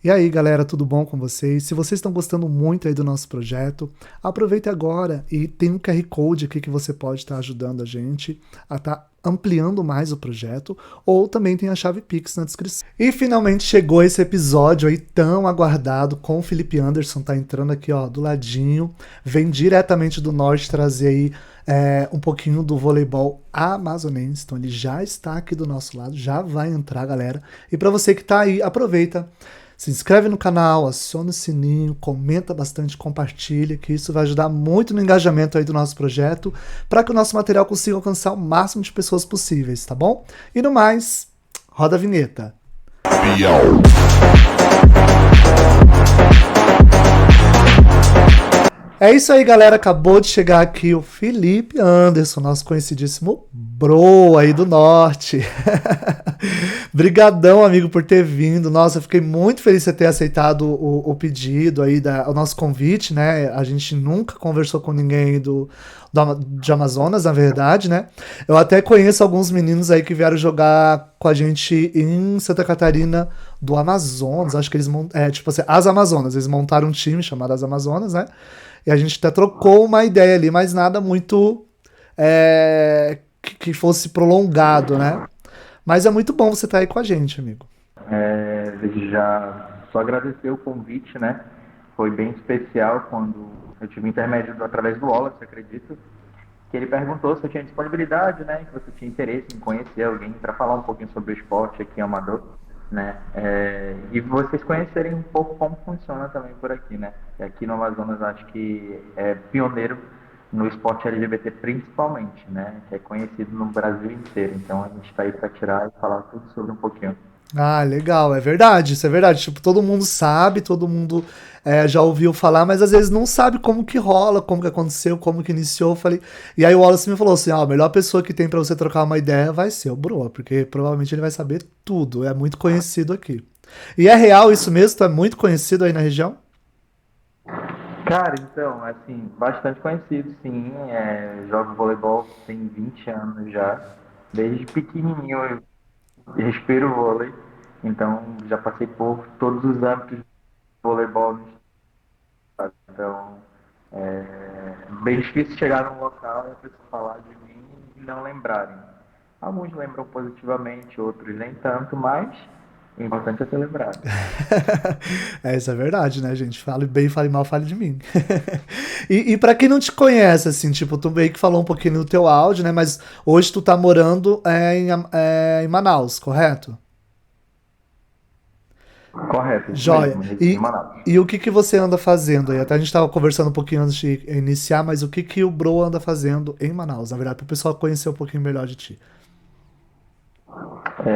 E aí, galera, tudo bom com vocês? Se vocês estão gostando muito aí do nosso projeto, aproveite agora e tem um QR Code aqui que você pode estar ajudando a gente a estar ampliando mais o projeto, ou também tem a chave Pix na descrição. E finalmente chegou esse episódio aí tão aguardado com o Felipe Anderson, tá entrando aqui ó do ladinho, vem diretamente do norte trazer aí um pouquinho do voleibol amazonense, então ele já está aqui do nosso lado, já vai entrar, galera. E para você que tá aí, aproveita, se inscreve no canal, aciona o sininho, comenta bastante, compartilha, que isso vai ajudar muito no engajamento aí do nosso projeto, para que o nosso material consiga alcançar o máximo de pessoas possíveis, tá bom? E no mais, roda a vinheta. É isso aí, galera. Acabou de chegar aqui o Felipe Anderson, nosso conhecidíssimo bro aí do norte. Brigadão, amigo, por ter vindo. Nossa, eu fiquei muito feliz de você ter aceitado o pedido aí, o nosso convite, né? A gente nunca conversou com ninguém aí de Amazonas, na verdade, né? Eu até conheço alguns meninos aí que vieram jogar com a gente em Santa Catarina do Amazonas. Acho que eles tipo assim, as Amazonas. Eles montaram um time chamado As Amazonas, né? E a gente até trocou uma ideia ali, mas nada muito que fosse prolongado, né? Mas é muito bom você estar aí com a gente, amigo. Desde já só agradecer o convite, né? Foi bem especial quando eu tive intermédio através do Wallace, acredito, que ele perguntou se eu tinha disponibilidade, né? Que você tinha interesse em conhecer alguém para falar um pouquinho sobre o esporte aqui em Amador, né? E vocês conhecerem um pouco como funciona também por aqui, né? Aqui no Amazonas acho que é pioneiro no esporte LGBT principalmente, né? Que é conhecido no Brasil inteiro. Então a gente está aí para tirar e falar tudo sobre um pouquinho. Ah, legal, é verdade, isso é verdade. Tipo, todo mundo sabe, todo mundo já ouviu falar, mas às vezes não sabe como que rola, como que aconteceu, como que iniciou. Eu falei. E aí o Wallace me falou assim: a melhor pessoa que tem pra você trocar uma ideia vai ser o Broa, porque provavelmente ele vai saber tudo, é muito conhecido aqui. E é real isso mesmo? Tu é muito conhecido aí na região? Cara, então, assim, bastante conhecido, sim. Jogo voleibol tem 20 anos já. Desde pequenininho eu respiro vôlei. Então, já passei por todos os âmbitos do voleibol no estado. Então, bem difícil chegar num local e a pessoa falar de mim e não lembrarem. Alguns lembram positivamente, outros nem tanto, mas o importante é ser lembrado. Isso é verdade, né, gente? Fale bem, fale mal, fale de mim. E pra quem não te conhece, assim, tipo, tu meio que falou um pouquinho no teu áudio, né? Mas hoje tu tá morando em Manaus, correto? Correto, isso Joia. mesmo, Recife e E, Manaus. e o que que você anda fazendo aí? Até a gente tava conversando um pouquinho antes de iniciar, mas o que que o Bro anda fazendo em Manaus? Na verdade, pro pessoal conhecer um pouquinho melhor de ti.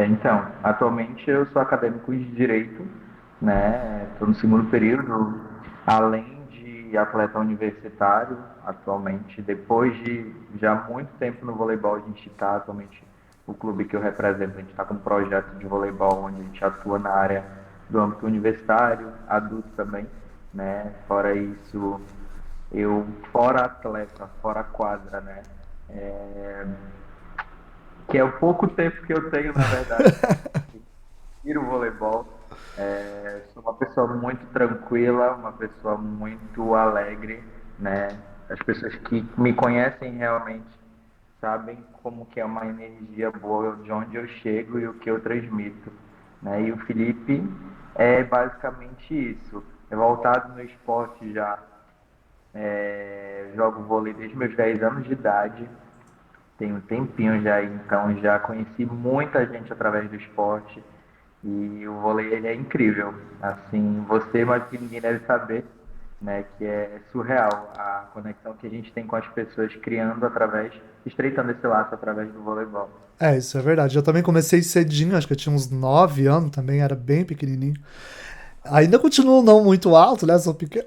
Então, atualmente eu sou acadêmico de Direito, né? Estou no segundo período, além de atleta universitário, atualmente, depois de já muito tempo no voleibol, a gente está atualmente, o clube que eu represento, a gente está com um projeto de voleibol onde a gente atua na área do âmbito universitário, adulto também, né? Fora isso, fora atleta, fora quadra, né? É, que é o pouco tempo que eu tenho, na verdade, ir o voleibol. Sou uma pessoa muito tranquila, uma pessoa muito alegre, né? As pessoas que me conhecem realmente sabem como que é uma energia boa de onde eu chego e o que eu transmito, né? E o Felipe é basicamente isso. É voltado no esporte já. Jogo vôlei desde meus 10 anos de idade. Tem um tempinho já, então já conheci muita gente através do esporte e o vôlei ele é incrível. Assim, você mais que ninguém deve saber, né, que é surreal a conexão que a gente tem com as pessoas criando através, estreitando esse laço através do voleibol. Isso é verdade. Eu também comecei cedinho, acho que eu tinha uns 9 anos também, era bem pequenininho. Ainda continuo não muito alto, né? Sou pequeno.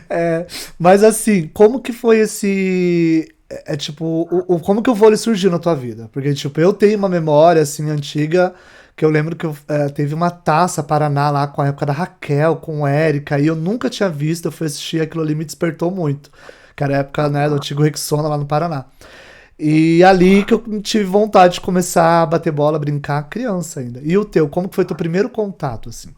É, mas assim, como que foi esse. Tipo, como que o vôlei surgiu na tua vida? Porque, tipo, eu tenho uma memória, assim, antiga, que eu lembro que teve uma taça Paraná lá com a época da Raquel, com o Érica, e eu nunca tinha visto, eu fui assistir aquilo ali, me despertou muito. Que era a época, né, do antigo Rexona lá no Paraná. E ali que eu tive vontade de começar a bater bola, brincar, criança ainda. E o teu, como que foi teu primeiro contato, assim?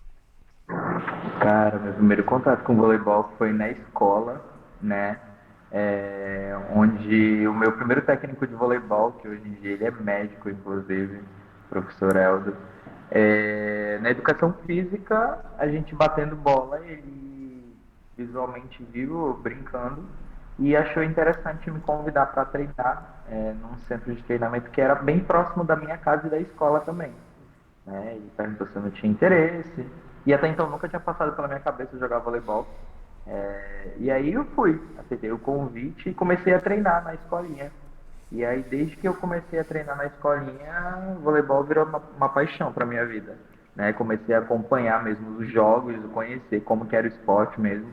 Cara, meu primeiro contato com voleibol foi na escola, né? Onde o meu primeiro técnico de voleibol, que hoje em dia ele é médico, inclusive, o professor Eldo, na educação física, a gente batendo bola, ele visualmente viu eu brincando e achou interessante me convidar para treinar num centro de treinamento que era bem próximo da minha casa e da escola também, né? Ele perguntou se eu não tinha interesse. E até então nunca tinha passado pela minha cabeça jogar voleibol. E aí eu fui, aceitei o convite e comecei a treinar na escolinha. E aí desde que eu comecei a treinar na escolinha, o voleibol virou uma paixão para minha vida. Né? Comecei a acompanhar mesmo os jogos, conhecer como que era o esporte mesmo.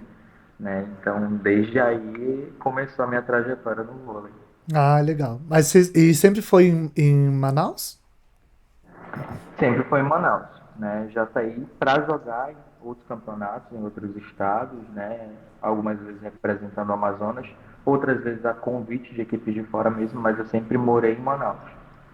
Né? Então desde aí começou a minha trajetória no vôlei. Ah, legal. Mas e sempre foi em Manaus? Sempre foi em Manaus, né? Já saí para jogar em outros campeonatos, em outros estados, né? Algumas vezes representando o Amazonas, outras vezes a convite de equipes de fora mesmo, mas eu sempre morei em Manaus.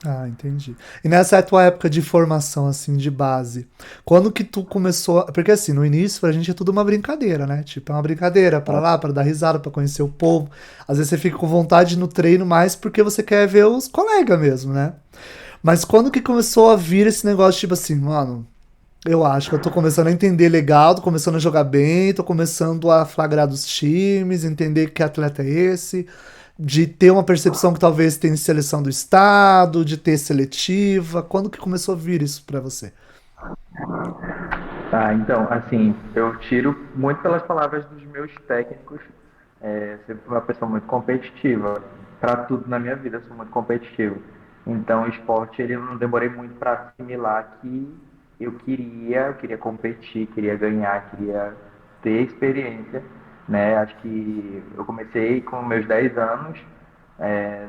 Ah, entendi. E nessa tua época de formação, assim, de base, quando que tu começou? Porque assim, no início pra gente é tudo uma brincadeira, né? Tipo, é uma brincadeira pra lá, pra dar risada, pra conhecer o povo. Às vezes você fica com vontade no treino mais porque você quer ver os colegas mesmo, né? Mas quando que começou a vir esse negócio, tipo assim, mano, eu acho que eu tô começando a entender legal, tô começando a jogar bem, tô começando a flagrar dos times, entender que atleta é esse, de ter uma percepção que talvez tenha seleção do estado, de ter seletiva. Quando que começou a vir isso pra você? Tá, então, assim, eu tiro muito pelas palavras dos meus técnicos. Sempre fui uma pessoa muito competitiva. Para tudo na minha vida, eu sou muito competitivo. Então, o esporte, ele eu não demorei muito para assimilar que eu queria competir, queria ganhar, queria ter experiência, né? Acho que eu comecei com meus 10 anos,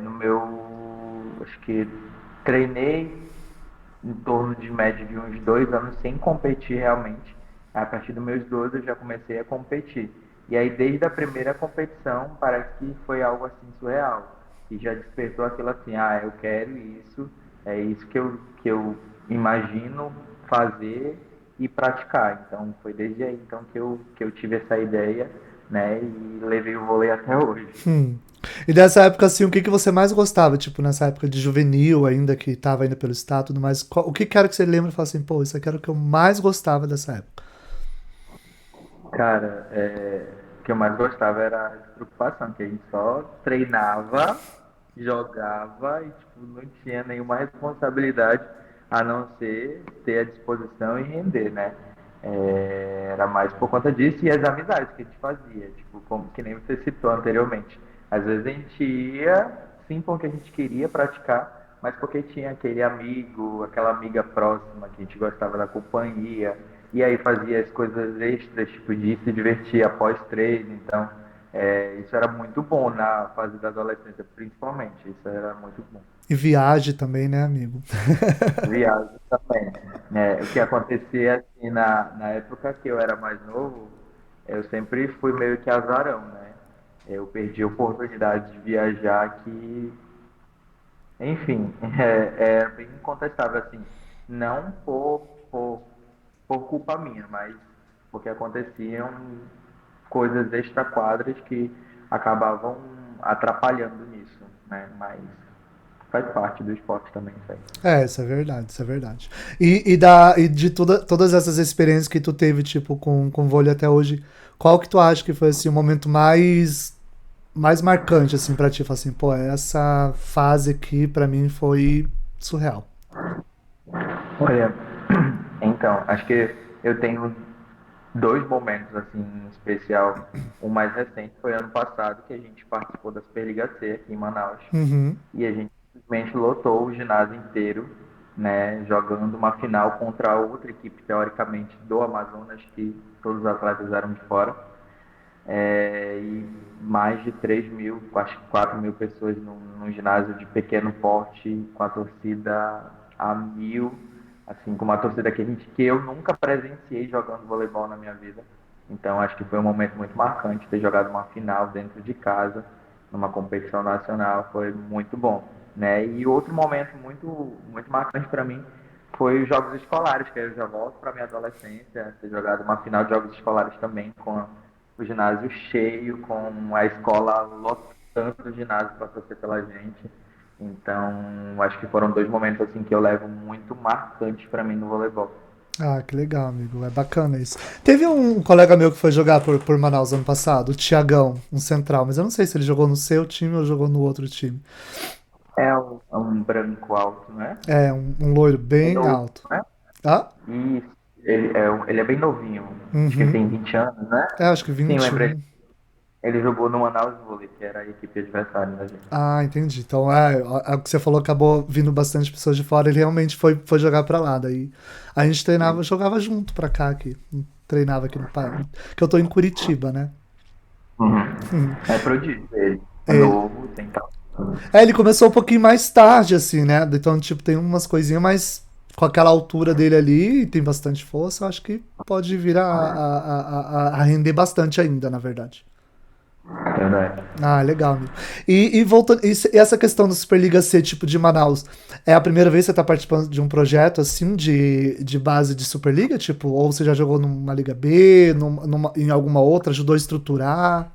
no meu, acho que treinei em torno de média de uns 2 anos sem competir realmente. A partir dos meus 12 eu já comecei a competir. E aí desde a primeira competição parece que foi algo assim surreal. E já despertou aquilo assim, ah, eu quero isso, é isso que eu imagino fazer e praticar. Então foi desde aí então que eu tive essa ideia, né? E levei o vôlei até hoje. Hum. E dessa época, assim, o que que você mais gostava? Tipo, nessa época de juvenil ainda, que tava ainda pelo estado e tudo mais. O que que era que você lembra e fala assim, pô, isso aqui era o que eu mais gostava dessa época? Cara, o que eu mais gostava era a despreocupação, que a gente só treinava, jogava e tipo, não tinha nenhuma responsabilidade a não ser ter a disposição e render, né? Era mais por conta disso e as amizades que a gente fazia, tipo, como que nem você citou anteriormente. Às vezes a gente ia, sim, porque a gente queria praticar, mas porque tinha aquele amigo, aquela amiga próxima que a gente gostava da companhia, e aí fazia as coisas extras, tipo, de se divertir após treino. Então, isso era muito bom na fase da adolescência, principalmente. Isso era muito bom. E viagem também, né, amigo? Viagem também. O que acontecia assim na época que eu era mais novo, eu sempre fui meio que azarão, né? Eu perdi a oportunidade de viajar que, enfim, é bem incontestável assim. Não por culpa minha, mas porque aconteciam coisas extra-quadras que acabavam atrapalhando nisso, né? Mas faz parte do esporte também, isso aí. É, isso é verdade, isso é verdade. E de todas essas experiências que tu teve, tipo, com vôlei até hoje, qual que tu acha que foi, assim, o momento mais marcante, assim, pra ti? Fala assim, pô, essa fase aqui, pra mim, foi surreal. Olha, então, acho que eu tenho dois momentos assim em especial. O mais recente foi ano passado, que a gente participou da Superliga C aqui em Manaus. Uhum, E a gente simplesmente lotou o ginásio inteiro, né, jogando uma final contra outra equipe, teoricamente, do Amazonas, que todos os atletas eram de fora. E mais de 3 mil, quase 4 mil pessoas num ginásio de pequeno porte, com a torcida a mil, assim, com uma torcida que eu nunca presenciei jogando voleibol na minha vida. Então acho que foi um momento muito marcante ter jogado uma final dentro de casa, numa competição nacional, foi muito bom, né? E outro momento muito marcante para mim foi os jogos escolares, que aí eu já volto para minha adolescência, ter jogado uma final de jogos escolares também, com o ginásio cheio, com a escola lotando o ginásio para torcer pela gente. Então, acho que foram dois momentos assim que eu levo muito marcantes para mim no voleibol. Ah, que legal, amigo. É bacana isso. Teve um colega meu que foi jogar por Manaus ano passado, o Tiagão, um central, mas eu não sei se ele jogou no seu time ou jogou no outro time. É um branco alto, não é? É, um loiro Bem bem novo, alto. né? Ah? Isso. Ele é bem novinho. Acho que ele Uhum. tem 20 anos, né? É, acho que Sim, lembrei. 21. Ele jogou no Manaus Vôlei, que era a equipe adversária da gente. Ah, entendi. Então, o que você falou acabou vindo bastante pessoas de fora. Ele realmente foi jogar pra lá. Daí a gente treinava, jogava junto pra cá aqui. Treinava aqui no país. Que eu tô em Curitiba, né? Uhum. É prodígio ele. É Ele, novo, tem tal. ele começou um pouquinho mais tarde, assim, né? Então, tipo, tem umas coisinhas, mas com aquela altura dele ali, tem bastante força, eu acho que pode vir a render bastante ainda, na verdade. Verdade. Ah, legal, amigo. E voltando, e essa questão da Superliga C, tipo, de Manaus, é a primeira vez que você tá participando de um projeto, assim, de base de Superliga? Tipo, ou você já jogou numa Liga B, em alguma outra, ajudou a estruturar?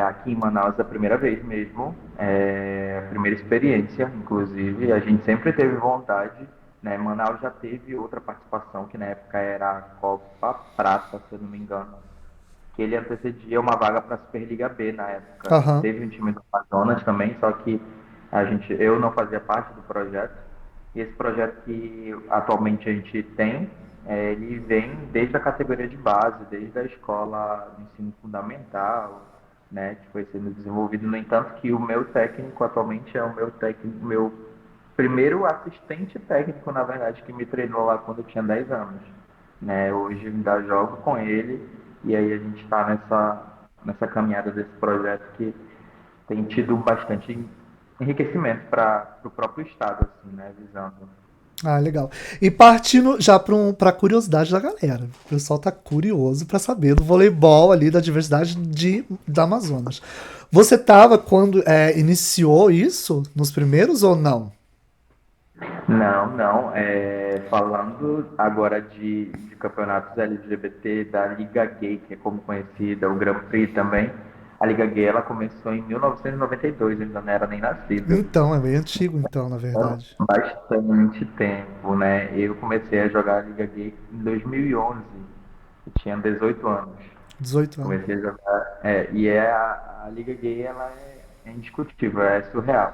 Aqui em Manaus é a primeira vez mesmo, é a primeira experiência, inclusive. A gente sempre teve vontade, né? Manaus já teve outra participação, que na época era a Copa Prata, se eu não me engano, que ele antecedia uma vaga para a Superliga B na época. Aham, Teve um time do Amazonas também, só que eu não fazia parte do projeto. E esse projeto que atualmente a gente tem, ele vem desde a categoria de base, desde a escola de ensino fundamental, né, que foi sendo desenvolvido. No entanto, que o meu técnico atualmente é o meu técnico, meu primeiro assistente técnico, na verdade, que me treinou lá quando eu tinha 10 anos. Né? Hoje eu ainda jogo com ele e aí a gente está nessa caminhada desse projeto que tem tido bastante enriquecimento para o próprio Estado, assim, né? Visando. ah, legal. E partindo já pra curiosidade da galera. O pessoal tá curioso pra saber do voleibol ali, da diversidade da Amazonas. Você tava quando iniciou isso, nos primeiros ou não? Não, não. Falando agora de campeonatos LGBT da Liga Gay, que é como conhecida, o Grand Prix também. A Liga Gay ela começou em 1992, eu ainda não era nem nascido. Então, é bem antigo, então, na verdade. Bastante tempo, né? Eu comecei a jogar Liga Gay em 2011, eu tinha 18 anos. 18 anos. Comecei a jogar, a Liga Gay ela é indiscutível, é surreal.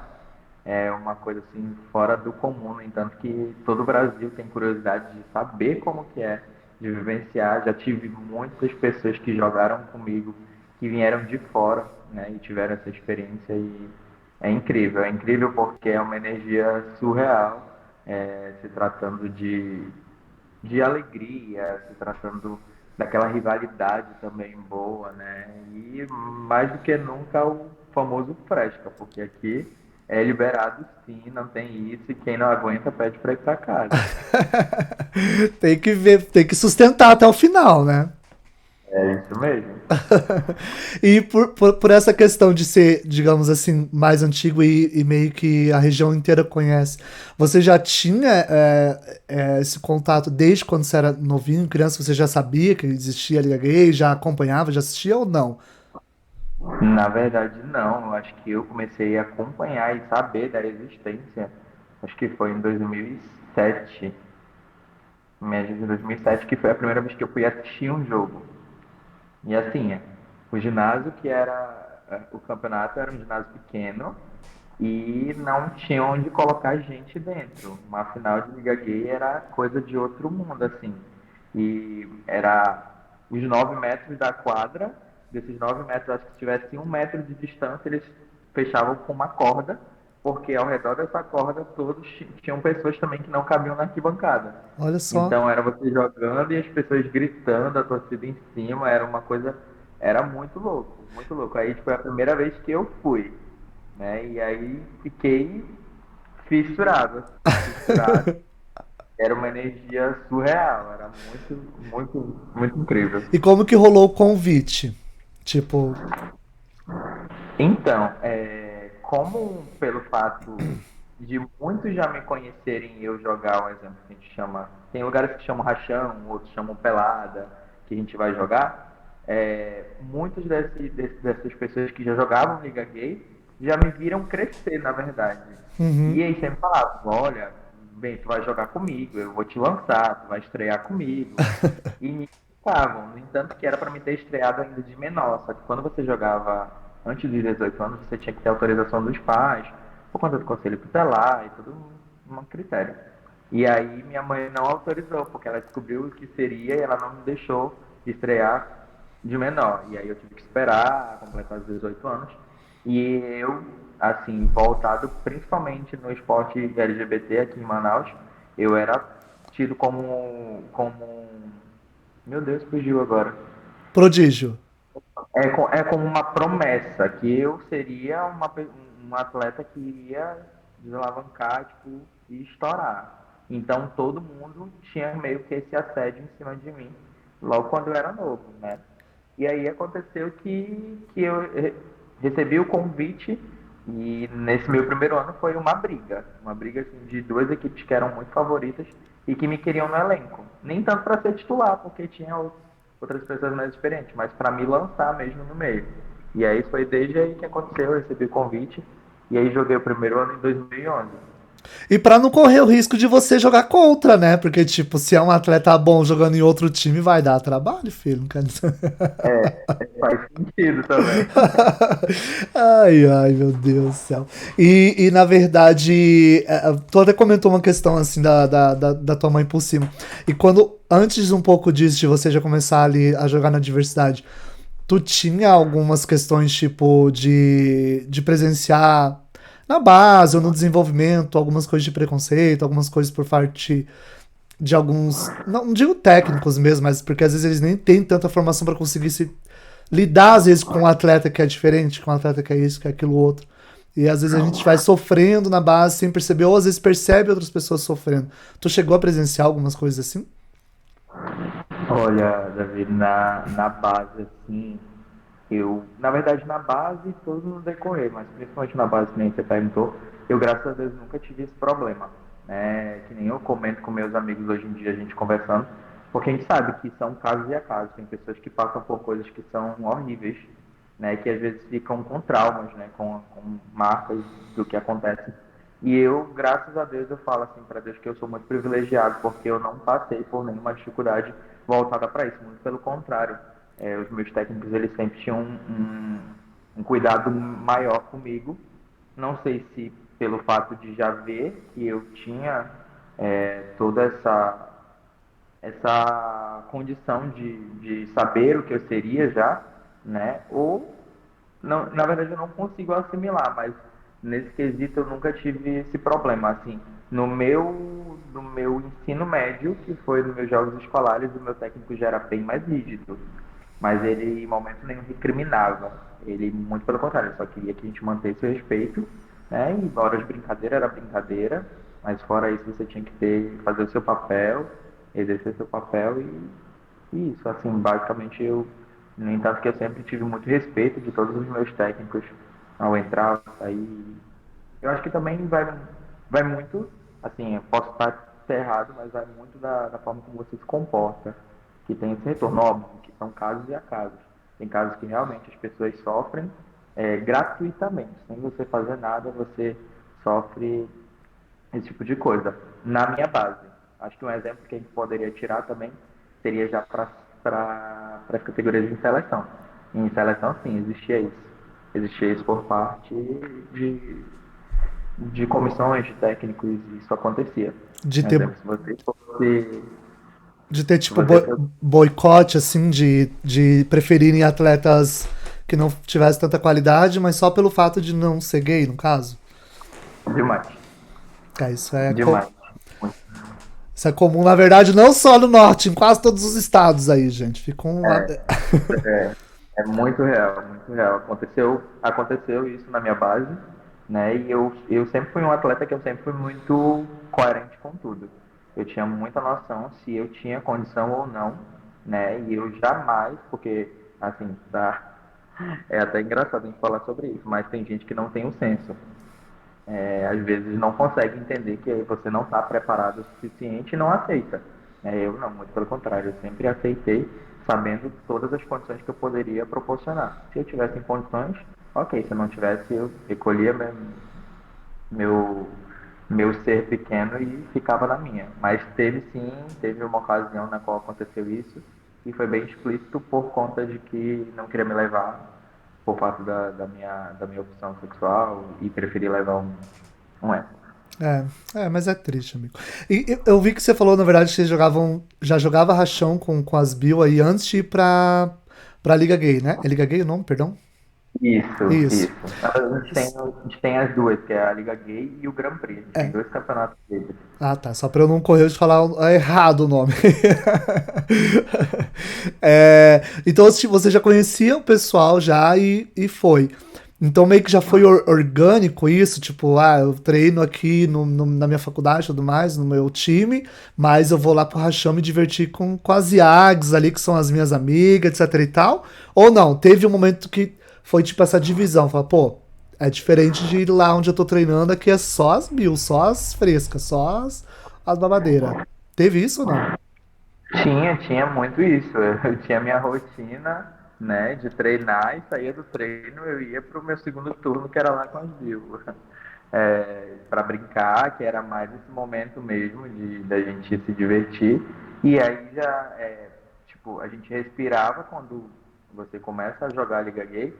É uma coisa assim fora do comum, no entanto que todo o Brasil tem curiosidade de saber como que é, de vivenciar. Já tive muitas pessoas que jogaram comigo, que vieram de fora, né, e tiveram essa experiência e é incrível porque é uma energia surreal, se tratando de alegria, se tratando daquela rivalidade também boa, né? E mais do que nunca o famoso fresca, porque aqui é liberado sim, não tem isso, e quem não aguenta pede pra ir pra casa. Tem que ver, tem que sustentar até o final, né? É isso mesmo. E por essa questão de ser, digamos assim, mais antigo e meio que a região inteira conhece, você já tinha esse contato desde quando você era novinho, criança? Você já sabia que existia a Liga Gay, já acompanhava, já assistia ou não? Na verdade, não. Eu acho que eu comecei a acompanhar e saber da existência, acho que foi em 2007, média de 2007, que foi a primeira vez que eu fui assistir um jogo. E assim, o ginásio que era o campeonato era um ginásio pequeno e não tinha onde colocar gente dentro. Uma final de Liga Gay era coisa de outro mundo, assim. E era os 9 metros da quadra, desses 9 metros, acho que se tivesse 1 metro de distância, eles fechavam com uma corda, porque ao redor dessa corda todos tinham pessoas também que não cabiam na arquibancada. Olha só. Então era você jogando e as pessoas gritando, a torcida em cima, era uma coisa, era muito louco, muito louco. Aí tipo, foi a primeira vez que eu fui, né? E aí fiquei fissurado, assim, fissurado. Era uma energia surreal, era muito, muito, muito incrível. E como que rolou o convite? Tipo, Então, como pelo fato de muitos já me conhecerem e eu jogar um exemplo que a gente chama. Tem lugares que chamam rachão, outros chamam pelada, que a gente vai jogar. Muitos dessas pessoas que já jogavam Liga Gay já me viram crescer, na verdade. Uhum. E aí sempre falavam, olha, bem, tu vai jogar comigo, eu vou te lançar, tu vai estrear comigo. E me ficavam, no entanto que era para me ter estreado ainda de menor, só que quando você jogava antes dos 18 anos, você tinha que ter autorização dos pais, por conta do conselho tutelar e tudo um critério. E aí minha mãe não autorizou, porque ela descobriu o que seria e ela não me deixou estrear de menor. E aí eu tive que esperar completar os 18 anos. E eu, assim, voltado principalmente no esporte LGBT aqui em Manaus, eu era tido como meu Deus, fugiu agora. Prodígio. É como uma promessa que eu seria um atleta que ia desalavancar, tipo, e estourar. Então todo mundo tinha meio que esse assédio em cima de mim, logo quando eu era novo, né? E aí aconteceu que eu recebi o convite e nesse meu primeiro ano foi uma briga assim, de duas equipes que eram muito favoritas e que me queriam no elenco. Nem tanto para ser titular, porque tinha outras pessoas mais experientes, mas para me lançar mesmo no meio. E aí foi desde aí que aconteceu, eu recebi o convite e aí joguei o primeiro ano em 2011. E pra não correr o risco de você jogar contra, né? Porque, tipo, se é um atleta bom jogando em outro time, vai dar trabalho, filho. Não quer dizer. Faz sentido também. Ai, ai, meu Deus do céu. E na verdade, tu até comentou uma questão assim da tua mãe por cima. E quando, antes um pouco disso, de você já começar ali a jogar na diversidade, tu tinha algumas questões, tipo, de presenciar na base ou no desenvolvimento, algumas coisas de preconceito, algumas coisas por parte de alguns, não digo técnicos mesmo, mas porque às vezes eles nem têm tanta formação para conseguir se lidar às vezes com um atleta que é diferente, com um atleta que é isso, que é aquilo outro. E às vezes a gente vai sofrendo na base sem perceber, ou às vezes percebe outras pessoas sofrendo. Tu chegou a presenciar algumas coisas assim? Olha, David, na base, assim, na verdade, na base, tudo no decorrer, mas principalmente na base, que nem você perguntou, eu, graças a Deus, nunca tive esse problema, né? Que nem eu comento com meus amigos hoje em dia, a gente conversando, porque a gente sabe que são casos e acasos, tem pessoas que passam por coisas que são horríveis, né? Que às vezes ficam com traumas, né? Com marcas do que acontece. E eu, graças a Deus, eu falo assim para Deus que eu sou muito privilegiado, porque eu não passei por nenhuma dificuldade voltada para isso, muito pelo contrário. Os meus técnicos eles sempre tinham um cuidado maior comigo. Não sei se pelo fato de já ver que eu tinha toda essa condição de saber o que eu seria já, né? Ou, não, na verdade, eu não consigo assimilar, mas nesse quesito eu nunca tive esse problema. Assim, no meu ensino médio, que foi nos meus jogos escolares, o meu técnico já era bem mais rígido, mas ele em momento nenhum recriminava. Ele, muito pelo contrário, ele só queria que a gente mantesse o respeito, né? E na hora de brincadeira era brincadeira, mas fora isso você tinha que fazer o seu papel, exercer seu papel e isso, assim, basicamente eu, no entanto que eu sempre tive muito respeito de todos os meus técnicos ao entrar, ao sair. Eu acho que também vai muito, assim, eu posso estar errado, mas vai muito da forma como você se comporta, que tem esse retorno, óbvio, que são casos e acasos. Tem casos que realmente as pessoas sofrem gratuitamente, sem você fazer nada, você sofre esse tipo de coisa. Na minha base, acho que um exemplo que a gente poderia tirar também seria já para as categorias de seleção. Em seleção, sim, existia isso. Existia isso por parte de, de comissões, de técnicos, e isso acontecia. De Por ter, exemplo, de ter se tipo, você boicote, assim, de preferirem atletas que não tivessem tanta qualidade, mas só pelo fato de não ser gay, no caso. demais, Isso é, demais. isso é comum, na verdade, não só no norte, em quase todos os estados aí, gente. Fica um. É, é muito real, muito real. Aconteceu isso na minha base, né? E eu sempre fui um atleta que eu sempre fui muito coerente com tudo. Eu tinha muita noção se eu tinha condição ou não, né? E eu jamais, porque, assim, tá, é até engraçado a gente falar sobre isso, mas tem gente que não tem o senso. às vezes não consegue entender que você não está preparado o suficiente e não aceita. Eu não, muito pelo contrário, eu sempre aceitei sabendo todas as condições que eu poderia proporcionar. Se eu tivesse em condições, ok, se eu não tivesse, eu recolhia meu, meu ser pequeno e ficava na minha. Mas teve sim, teve uma ocasião na qual aconteceu isso e foi bem explícito por conta de que não queria me levar por parte da minha opção sexual e preferi levar um hétero. É, mas é triste, amigo. E eu vi que você falou, na verdade, que vocês já jogava rachão com as Bill aí antes de ir pra Liga Gay, né? É Liga Gay o nome, perdão? Isso, Isso. isso. A gente tem as duas, que é a Liga Gay e o Grand Prix. A gente tem É. dois campeonatos deles. Ah, tá. Só pra eu não correr de falar errado o nome. Então, tipo, você já conhecia o pessoal já e foi. Então, meio que já foi orgânico isso, tipo, eu treino aqui na minha faculdade e tudo mais, no meu time, mas eu vou lá pro Rachão me divertir com as IAGs ali, que são as minhas amigas, etc e tal. Ou não, teve um momento que foi tipo essa divisão, fala, pô, é diferente de ir lá onde eu tô treinando, aqui é só as mil, só as frescas, só as babadeiras. Teve isso ou não? Tinha muito isso. Eu tinha minha rotina, né, de treinar e saía do treino, eu ia pro meu segundo turno, que era lá com as Bill. Para brincar, que era mais esse momento mesmo de da gente se divertir. E aí já, tipo, a gente respirava quando você começa a jogar a Liga Gay.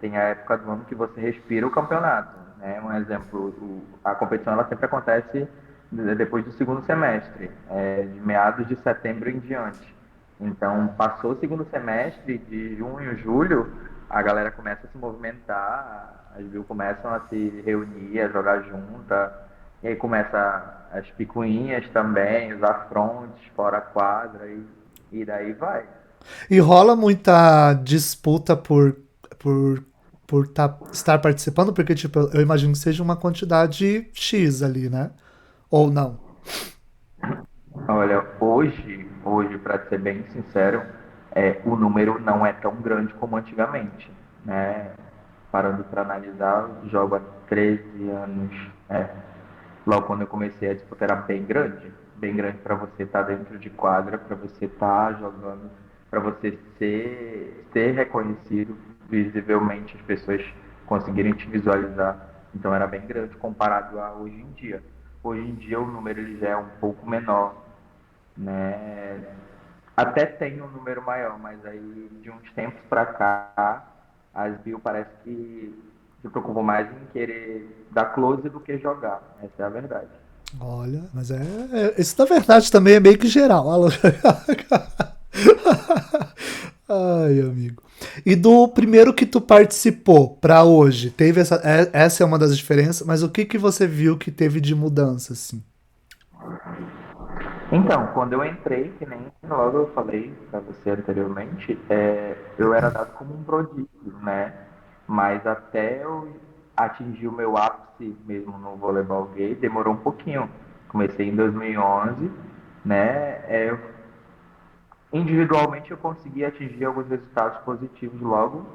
Tem a época do ano que você respira o campeonato, né? Um exemplo, a competição ela sempre acontece depois do segundo semestre, de meados de setembro em diante. Então, passou o segundo semestre, de junho, julho, a galera começa a se movimentar, as viu começam a se reunir, a jogar junta, e aí começa as picuinhas também, os afrontes fora a quadra, e daí vai. E rola muita disputa por, estar participando, porque, tipo, eu imagino que seja uma quantidade X ali, né? Ou não? Olha, hoje, para ser bem sincero, o número não é tão grande como antigamente, né? Parando para analisar, jogo há 13 anos. Logo quando eu comecei a disputa era bem grande para você estar dentro de quadra, para você estar jogando, para você ser reconhecido visivelmente, as pessoas conseguirem te visualizar. Então era bem grande comparado a hoje em dia. Hoje em dia o número ele já é um pouco menor, né? Até tem um número maior, mas aí de uns tempos para cá, as Bill parece que se preocupam mais em querer dar close do que jogar. Essa é a verdade. Olha, mas isso na verdade também é meio que geral. Ai, amigo. E do primeiro que tu participou pra hoje, teve essa é uma das diferenças, mas o que que você viu que teve de mudança, assim? Então, quando eu entrei, que nem logo eu falei para você anteriormente, eu era dado como um prodígio, né? Mas até eu atingir o meu ápice mesmo no voleibol gay, demorou um pouquinho. Comecei em 2011, né? Individualmente eu consegui atingir alguns resultados positivos logo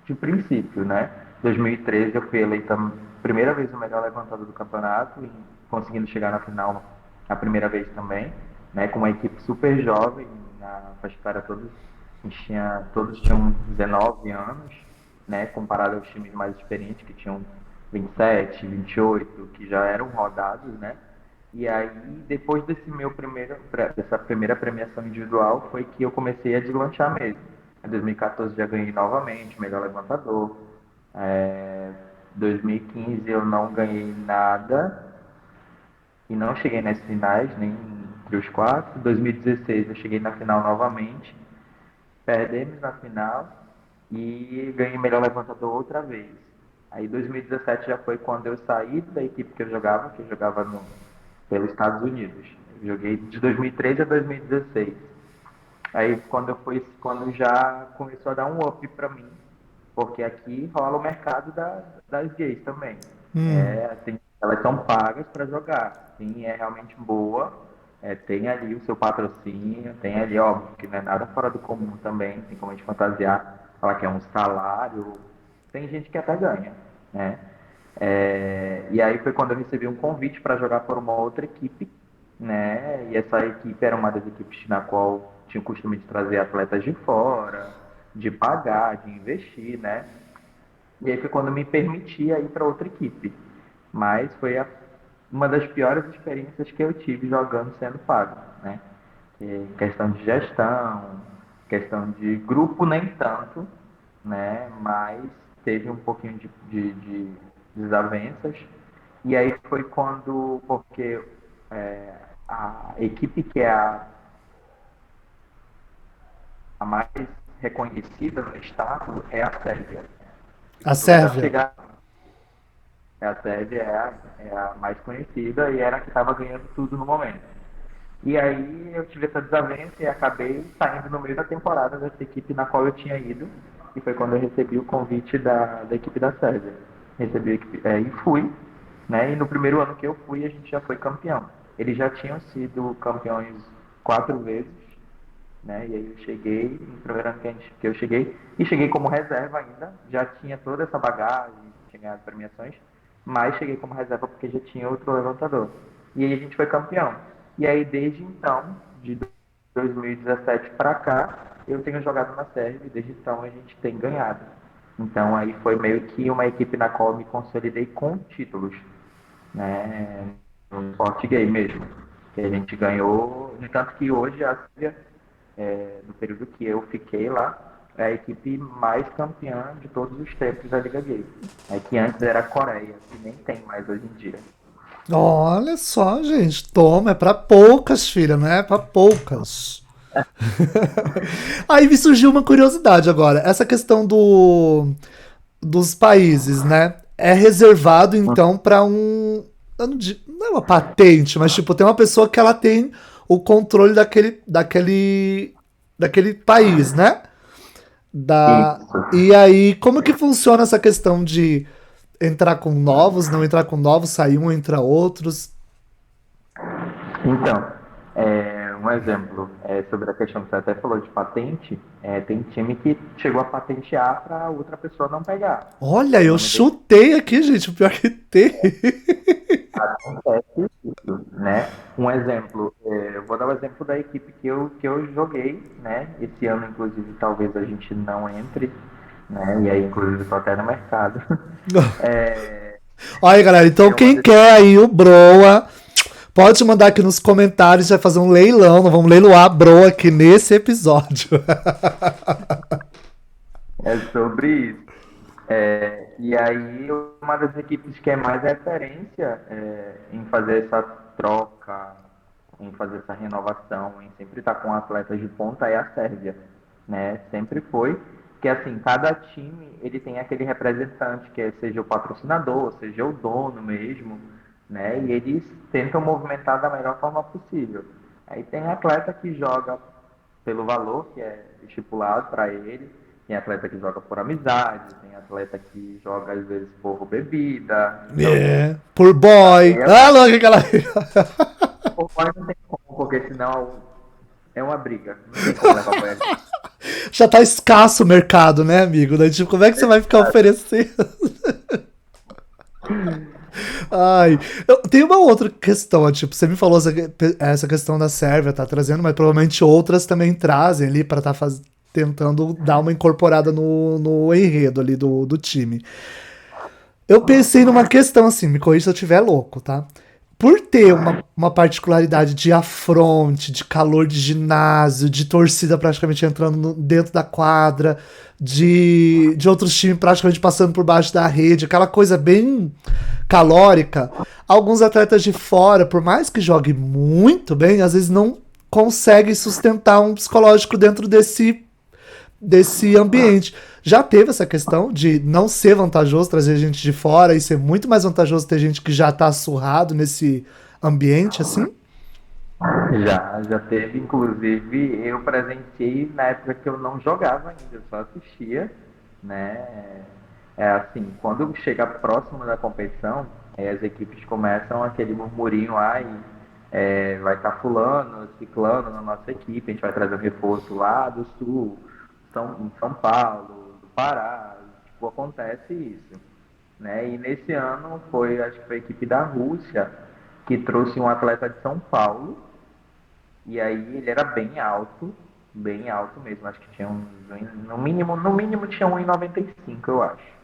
de princípio, né? 2013 eu fui eleita a primeira vez o melhor levantador do campeonato, e conseguindo chegar na final a primeira vez também, né? Com uma equipe super jovem, na faixa etária todos tinham 19 anos, né? Comparado aos times mais experientes que tinham 27, 28, que já eram rodados, né? E aí, depois dessa primeira premiação individual, foi que eu comecei a deslanchar mesmo. Em 2014 já ganhei novamente, melhor levantador. É, 2015 eu não ganhei nada e não cheguei nas finais, nem entre os quatro. 2016 eu cheguei na final novamente, perdemos na final e ganhei melhor levantador outra vez. Aí 2017 já foi quando eu saí da equipe que eu jogava pelos Estados Unidos. Eu joguei de 2013 a 2016. Aí quando já começou a dar um up para mim, porque aqui rola o mercado das gays também. Elas são pagas para jogar. Sim, é realmente boa. Tem ali o seu patrocínio, tem ali, óbvio, que não é nada fora do comum também, tem como a gente fantasiar, falar que é um salário. Tem gente que até ganha, né? E aí foi quando eu recebi um convite para jogar por uma outra equipe, né? E essa equipe era uma das equipes na qual tinha o costume de trazer atletas de fora, de pagar, de investir, né? E aí foi quando me permitia ir para outra equipe. Mas foi uma das piores experiências que eu tive jogando sendo pago, né? Questão de gestão, questão de grupo nem tanto, né? Mas teve um pouquinho de desavenças. E aí foi quando, porque a equipe que é a mais reconhecida no estado é a Sérvia. A Tu já Sérvia. chegar, a Sérvia é a mais conhecida e era a que estava ganhando tudo no momento. E aí eu tive essa desavença e acabei saindo no meio da temporada dessa equipe na qual eu tinha ido. E foi quando eu recebi o convite da equipe da Sérvia. Recebi a equipe, e fui, né? E no primeiro ano que eu fui, a gente já foi campeão. Eles já tinham sido campeões 4 vezes, né? E aí eu cheguei, no primeiro ano que eu cheguei, e cheguei como reserva ainda, já tinha toda essa bagagem, tinha ganhado premiações, mas cheguei como reserva porque já tinha outro levantador. E aí a gente foi campeão. E aí desde então, de 2017 para cá, eu tenho jogado na Sérvia e desde então a gente tem ganhado. Então aí foi meio que uma equipe na qual eu me consolidei com títulos, né? No Sport Game mesmo. Que a gente ganhou, no entanto que hoje a Sérvia, no período que eu fiquei lá, é a equipe mais campeã de todos os tempos da Liga Gay. É que antes era a Coreia, que nem tem mais hoje em dia. Olha só, gente. Toma, é pra poucas, filha, não é pra poucas. Aí me surgiu uma curiosidade agora. Essa questão dos países, né? É reservado, então, pra um. Eu não é uma patente, mas, tipo, tem uma pessoa que ela tem o controle daquele país, né? Isso. E aí, como que funciona essa questão de entrar com novos, não entrar com novos, sair um, entra outros? Então, um exemplo sobre a questão que você até falou de patente, tem time que chegou a patentear para outra pessoa não pegar. Olha, O eu nome dele chutei aqui, gente, o pior que tem. acontece isso, né? Um exemplo, eu vou dar o exemplo da equipe que eu joguei, né? Esse ano, inclusive, talvez a gente não entre, né? E aí, inclusive, estou até no mercado. É, Olha, galera, então é uma quem das, quer aí o Broa, pode mandar aqui nos comentários, vai fazer um leilão, nós vamos leiloar a Broa aqui nesse episódio. é sobre isso. E aí, uma das equipes que é mais referência em fazer essa troca, em fazer essa renovação, em sempre estar com atletas de ponta é a Sérvia, né? Sempre foi, que assim, cada time ele tem aquele representante, seja o patrocinador, seja o dono mesmo, né? E eles tentam movimentar da melhor forma possível. Aí tem atleta que joga pelo valor que é estipulado para ele, tem atleta que joga por amizade, tem atleta que joga às vezes por bebida. Então, assim, É, por boy. Ah, louco, aquela. por boy não tem como, porque senão é uma briga. Não tem como levar boy a gente. Já tá escasso o mercado, né, amigo? Daí, tipo, como é que você vai ficar oferecendo? Ai, tem uma outra questão, tipo, você me falou essa questão da Sérvia tá trazendo, mas provavelmente outras também trazem ali pra tá tentando dar uma incorporada no enredo ali do time. Eu pensei numa questão assim, me corrija se eu estiver louco, tá? Por ter uma particularidade de afronte, de calor de ginásio, de torcida praticamente entrando dentro da quadra, de outros times praticamente passando por baixo da rede, aquela coisa bem calórica, alguns atletas de fora, por mais que joguem muito bem, às vezes não conseguem sustentar um psicológico dentro desse ambiente. Já teve essa questão de não ser vantajoso trazer gente de fora e ser muito mais vantajoso ter gente que já tá surrado nesse ambiente, assim? Já teve, inclusive, eu presenciei na época que eu não jogava ainda, eu só assistia, né? É assim, quando chega próximo da competição, as equipes começam aquele murmurinho lá e vai estar fulano, ciclano na nossa equipe, a gente vai trazer um reforço lá do sul, São Paulo, do Pará, tipo, acontece isso. né? E nesse ano foi, acho que foi a equipe da Rússia que trouxe um atleta de São Paulo, e aí ele era bem alto mesmo, acho que tinha uns, no mínimo tinha 1,95, eu acho.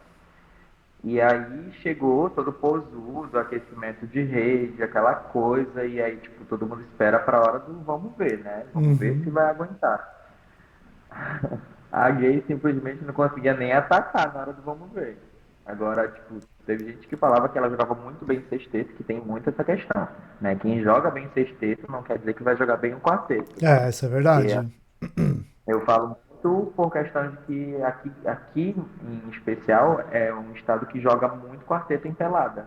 E aí chegou todo posudo, aquecimento de rede, aquela coisa, e aí tipo, todo mundo espera para a hora do vamos ver, né? Vamos ver se Uhum. vai aguentar. A gay simplesmente não conseguia nem atacar na hora do vamos ver. Agora, tipo, teve gente que falava que ela jogava muito bem sexteto, que tem muito essa questão, né? Quem joga bem sexteto não quer dizer que vai jogar bem um quarteto. É, isso é Porque verdade. eu falo muito por questão de que aqui em especial é um estado que joga muito quarteto em pelada.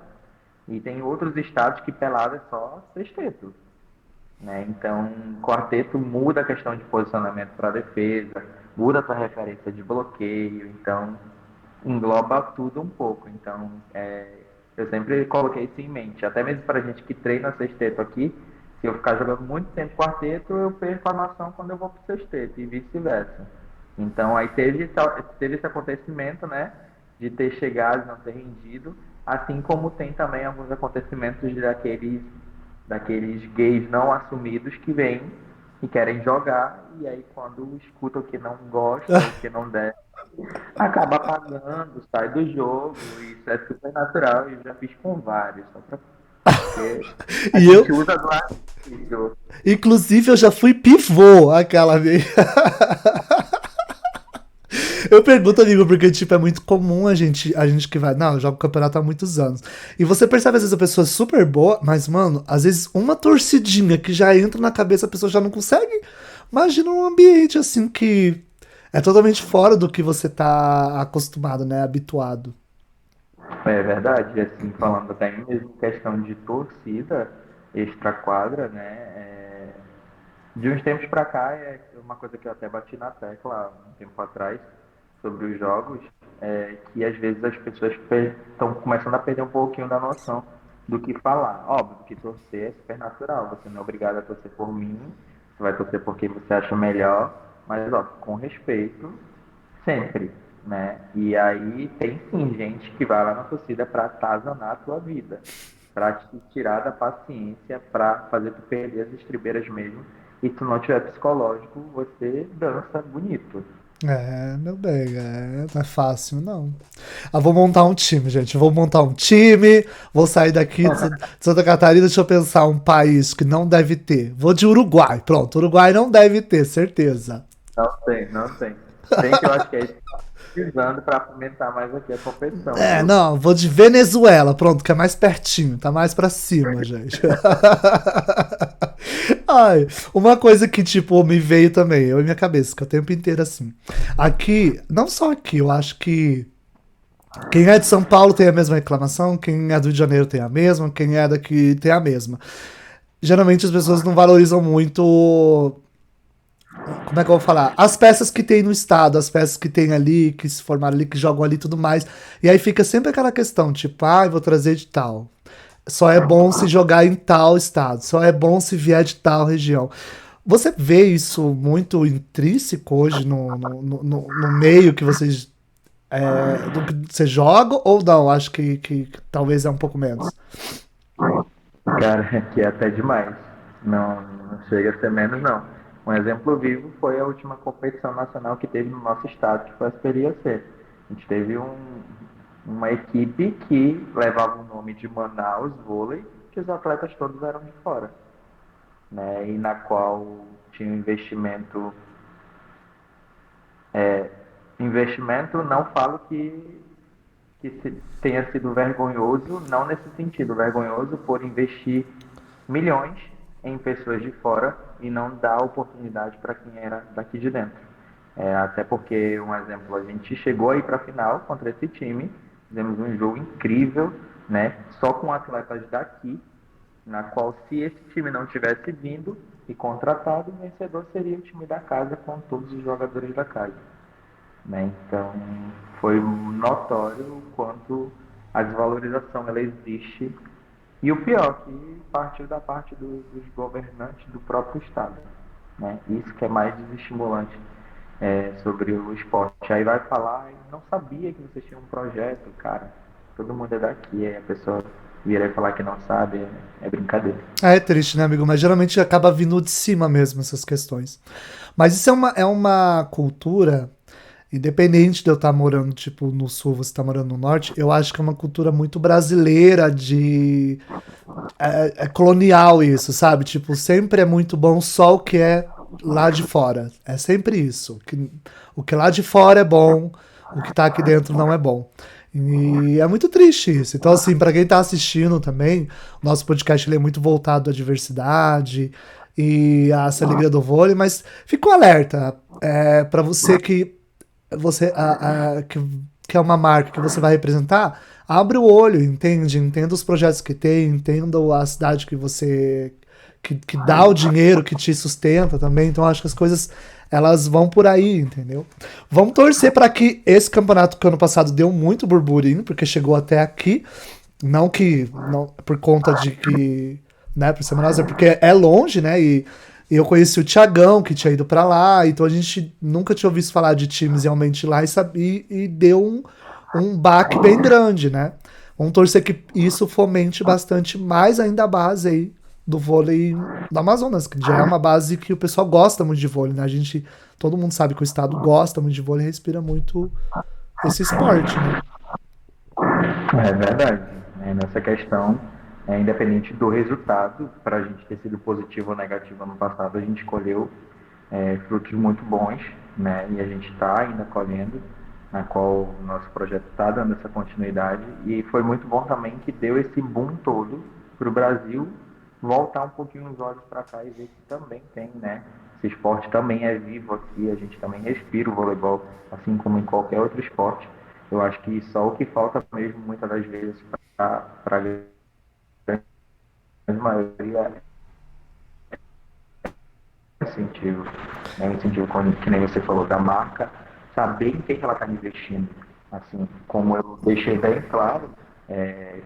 E tem outros estados que pelada é só sexteto, né? Então, quarteto muda a questão de posicionamento para defesa, muda a tua referência de bloqueio, então engloba tudo um pouco. Então, eu sempre coloquei isso em mente. Até mesmo para gente que treina sexteto aqui, se eu ficar jogando muito tempo quarteto, eu perco a noção quando eu vou para o sexteto e vice-versa. Então, aí teve esse acontecimento, né, de ter chegado e não ter rendido, assim como tem também alguns acontecimentos daqueles gays não assumidos que vêm e querem jogar, e aí quando escutam que não gosta ou que não deve, acaba apagando, sai do jogo, e isso é super natural e já fiz com vários, só pra, porque a E eu, gente usa do artifício. inclusive, eu já fui pivô aquela vez. Eu pergunto, amigo, porque, tipo, é muito comum a gente que vai. Não, eu jogo campeonato há muitos anos. E você percebe, às vezes, a pessoa é super boa, mas, mano, às vezes uma torcidinha que já entra na cabeça, a pessoa já não consegue. Imagina um ambiente assim que é totalmente fora do que você tá acostumado, né? Habituado. É verdade, assim, falando até mesmo questão de torcida extra-quadra, né? De uns tempos pra cá, é uma coisa que eu até bati na tecla um tempo atrás sobre os jogos, que às vezes as pessoas estão começando a perder um pouquinho da noção do que falar. Óbvio que torcer é super natural, você não é obrigado a torcer por mim, você vai torcer porque você acha melhor, mas ó, com respeito, sempre, né? E aí tem sim gente que vai lá na torcida para atazanar a tua vida, para te tirar da paciência, para fazer tu perder as estribeiras mesmo. E se tu não tiver psicológico, você dança bonito. É, meu bem, não é fácil, não. Ah, vou montar um time, gente. Vou montar um time, vou sair daqui de Santa Catarina, deixa eu pensar um país que não deve ter. Vou de Uruguai. Pronto, Uruguai não deve ter, certeza. Não tem, não tem. Tem que eu acho que é isso que tá precisando para fomentar mais aqui a competição, É, viu? não, vou de Venezuela, pronto, que é mais pertinho, tá mais pra cima, gente. Ai, uma coisa que, tipo, me veio também, eu em minha cabeça, que é o tempo inteiro assim. Aqui, não só aqui, eu acho que quem é de São Paulo tem a mesma reclamação, quem é do Rio de Janeiro tem a mesma, quem é daqui tem a mesma. Geralmente as pessoas não valorizam muito. Como é que eu vou falar? As peças que tem no estado, as peças que tem ali, que se formaram ali, que jogam ali e tudo mais. E aí fica sempre aquela questão, tipo, ah, eu vou trazer de tal. Só é bom se jogar em tal estado, só é bom se vier de tal região. Você vê isso muito intrínseco hoje no meio que vocês do que você joga ou não? Acho que talvez é um pouco menos. Cara, que é até demais. Não, não chega a ser menos, não. Um exemplo vivo foi a última competição nacional que teve no nosso estado, que foi a Superia C. A gente teve uma equipe que levava o nome de Manaus Vôlei, que os atletas todos eram de fora, né? E na qual tinha um investimento, não falo que tenha sido vergonhoso, não nesse sentido, vergonhoso por investir milhões em pessoas de fora e não dar oportunidade para quem era daqui de dentro. Até porque, um exemplo, a gente chegou aí para a final contra esse time, fizemos um jogo incrível, né? Só com atletas daqui, na qual se esse time não tivesse vindo e contratado, o vencedor seria o time da casa com todos os jogadores da casa, né? Então, foi notório o quanto a desvalorização ela existe e o pior, que partiu da parte dos governantes do próprio Estado, né? Isso que é mais desestimulante sobre o esporte. Aí vai falar, não sabia que vocês tinham um projeto, cara. todo mundo é daqui, aí a pessoa vira e falar que não sabe, é brincadeira. É triste, né, amigo? Mas geralmente acaba vindo de cima mesmo essas questões. Mas isso é uma cultura, independente de eu estar morando, tipo, no sul, você estar morando no norte, eu acho que é uma cultura muito brasileira de. É colonial isso, sabe? Tipo, sempre é muito bom só o que é lá de fora. É sempre isso. O que lá de fora é bom, o que tá aqui dentro não é bom. E é muito triste isso. Então, assim, pra quem tá assistindo também, o nosso podcast ele é muito voltado à diversidade e a essa alegria do vôlei, mas fica um alerta. Para você que é uma marca que você vai representar, abre o olho, entende? Entenda os projetos que tem, entenda a cidade que você que dá o dinheiro, que te sustenta também. Então acho que as coisas elas vão por aí, entendeu? Vamos torcer para que esse campeonato que ano passado deu muito burburinho, porque chegou até aqui, não que não por conta de que, né, por ser Manaus, é porque é longe, né? E eu conheci o Thiagão, que tinha ido pra lá, então a gente nunca tinha ouvido falar de times realmente lá e deu um baque bem grande, né? Vamos torcer que isso fomente bastante mais ainda a base aí do vôlei do Amazonas, que já é uma base que o pessoal gosta muito de vôlei, né? Todo mundo sabe que o estado gosta muito de vôlei e respira muito esse esporte, né? É verdade. Nessa questão, independente do resultado, para a gente ter sido positivo ou negativo ano passado, a gente escolheu frutos muito bons, né? E a gente está ainda colhendo, na qual o nosso projeto está dando essa continuidade. E foi muito bom também que deu esse boom todo para o Brasil voltar um pouquinho os olhos para cá e ver que também tem, né? Esse esporte também é vivo aqui, a gente também respira o voleibol, assim como em qualquer outro esporte. Eu acho que só o que falta mesmo, muitas das vezes, para a grande maioria incentivo, né? Incentivo, que nem você falou, da marca, saber em que ela está investindo. Assim, como eu deixei bem claro,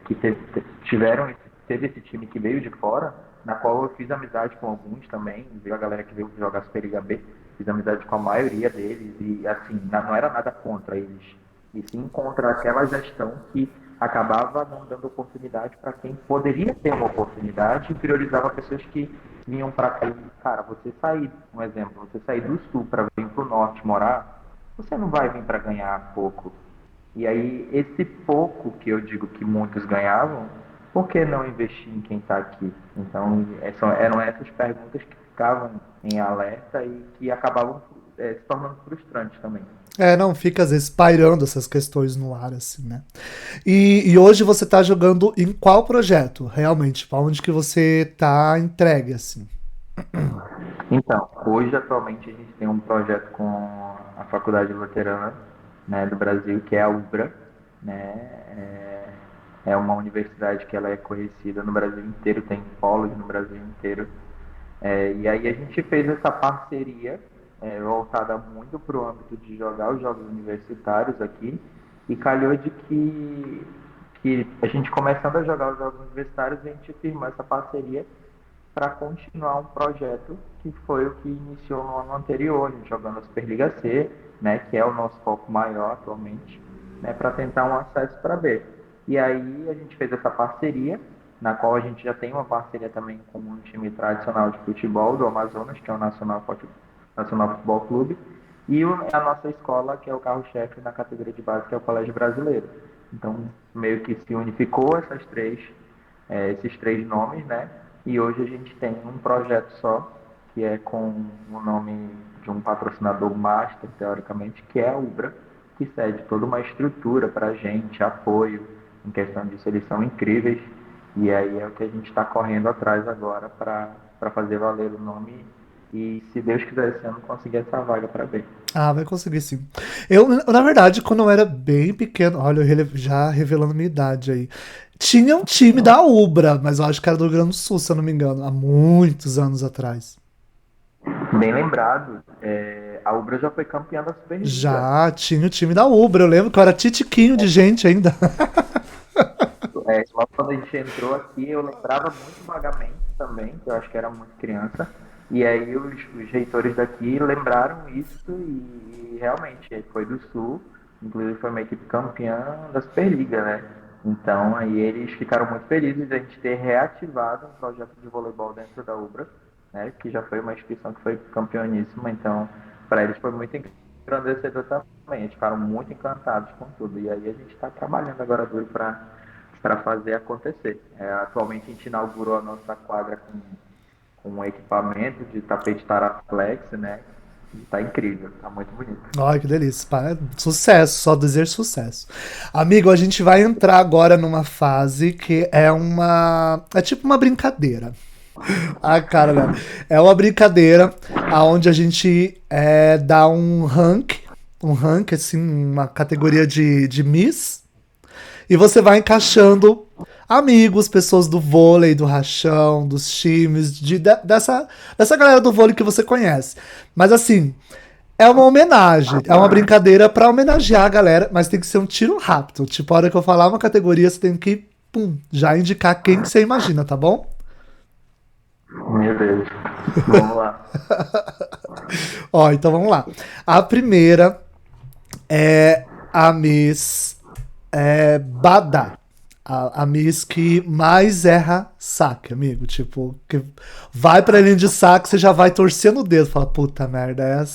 que teve esse time que veio de fora, na qual eu fiz amizade com alguns também, veio a galera que veio jogar Superliga B, fiz amizade com a maioria deles, e assim, não era nada contra eles, e sim contra aquela gestão que acabava não dando oportunidade para quem poderia ter uma oportunidade e priorizava pessoas que vinham para cá. Cara, você sair, um exemplo, você sair do sul para vir para o norte morar, você não vai vir para ganhar pouco. E aí, esse pouco que eu digo que muitos ganhavam, por que não investir em quem está aqui? Então, eram essas perguntas que ficavam em alerta e que acabavam se tornando frustrantes também. Não, fica às vezes pairando essas questões no ar, assim, né? E hoje você tá jogando em qual projeto, realmente? Pra onde que você tá entregue, assim? Então, hoje atualmente a gente tem um projeto com a Faculdade Luterana, né, do Brasil, que é a UBRA, né? É uma universidade que ela é conhecida no Brasil inteiro, tem polos no Brasil inteiro. E aí a gente fez essa parceria voltada muito para o âmbito de jogar os jogos universitários aqui, e calhou de que a gente começando a jogar os jogos universitários, a gente firmou essa parceria para continuar um projeto que foi o que iniciou no ano anterior, a gente jogando a Superliga C, né, que é o nosso foco maior atualmente, né, para tentar um acesso para B. E aí a gente fez essa parceria, na qual a gente já tem uma parceria também com um time tradicional de futebol do Amazonas, que é o Nacional Futebol Clube, e a nossa escola, que é o carro-chefe na categoria de base, que é o Colégio Brasileiro. Então, meio que se unificou esses três nomes, né? E hoje a gente tem um projeto só, que é com o nome de um patrocinador master, teoricamente, que é a Ubra, que cede toda uma estrutura para a gente, apoio, em questão disso, eles são incríveis. E aí é o que a gente está correndo atrás agora para fazer valer o nome e, se Deus quiser, esse ano conseguir essa vaga para B. Ah, vai conseguir sim. Na verdade, quando eu era bem pequeno, olha, já revelando minha idade aí, tinha um time da Ubra, mas eu acho que era do Rio Grande do Sul, se eu não me engano, há muitos anos atrás. Bem lembrado, a Ubra já foi campeã da Superliga. Já tinha o time da Ubra, eu lembro que eu era titiquinho de gente ainda. Logo quando a gente entrou aqui, eu lembrava muito vagamente também, que eu acho que era muito criança. E aí os reitores daqui lembraram isso e realmente foi do Sul, inclusive foi uma equipe campeã da Superliga, né? Então, aí eles ficaram muito felizes de a gente ter reativado um projeto de voleibol dentro da UBRA, né, que já foi uma instituição que foi campeoníssima, então, para eles foi muito engrandecedor também. Eles ficaram muito encantados com tudo. E aí a gente está trabalhando agora duro para fazer acontecer. Atualmente a gente inaugurou a nossa quadra com um equipamento de tapete Taraflex, né? E tá incrível, tá muito bonito. Ai, que delícia. Sucesso, só dizer sucesso. Amigo, a gente vai entrar agora numa fase que é uma. É tipo uma brincadeira. Ah, cara, né? É uma brincadeira onde a gente dá um rank, assim, uma categoria de Miss, e você vai encaixando amigos, pessoas do vôlei, do rachão, dos times, dessa galera do vôlei que você conhece. Mas assim, é uma homenagem, é uma brincadeira pra homenagear a galera, mas tem que ser um tiro rápido. Tipo, a hora que eu falar uma categoria, você tem que, pum, já indicar quem que você imagina, tá bom? Meu Deus. Vamos lá. Ó, então vamos lá. A primeira é a Miss Badá. A Miss que mais erra saque, amigo. Tipo, que vai pra linha de saque, você já vai torcendo o dedo. Fala, puta merda,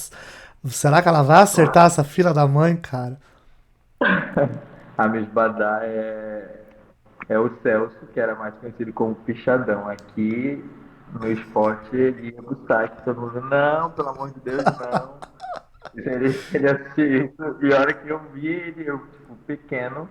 será que ela vai acertar essa filha da mãe, cara? A Miss Badá é o Celso, que era mais conhecido como Pichadão. Aqui no esporte ele ia pro saque, todo mundo, não, pelo amor de Deus, não. Ele assistia isso, e a hora que eu vi ele, eu, tipo, pequeno,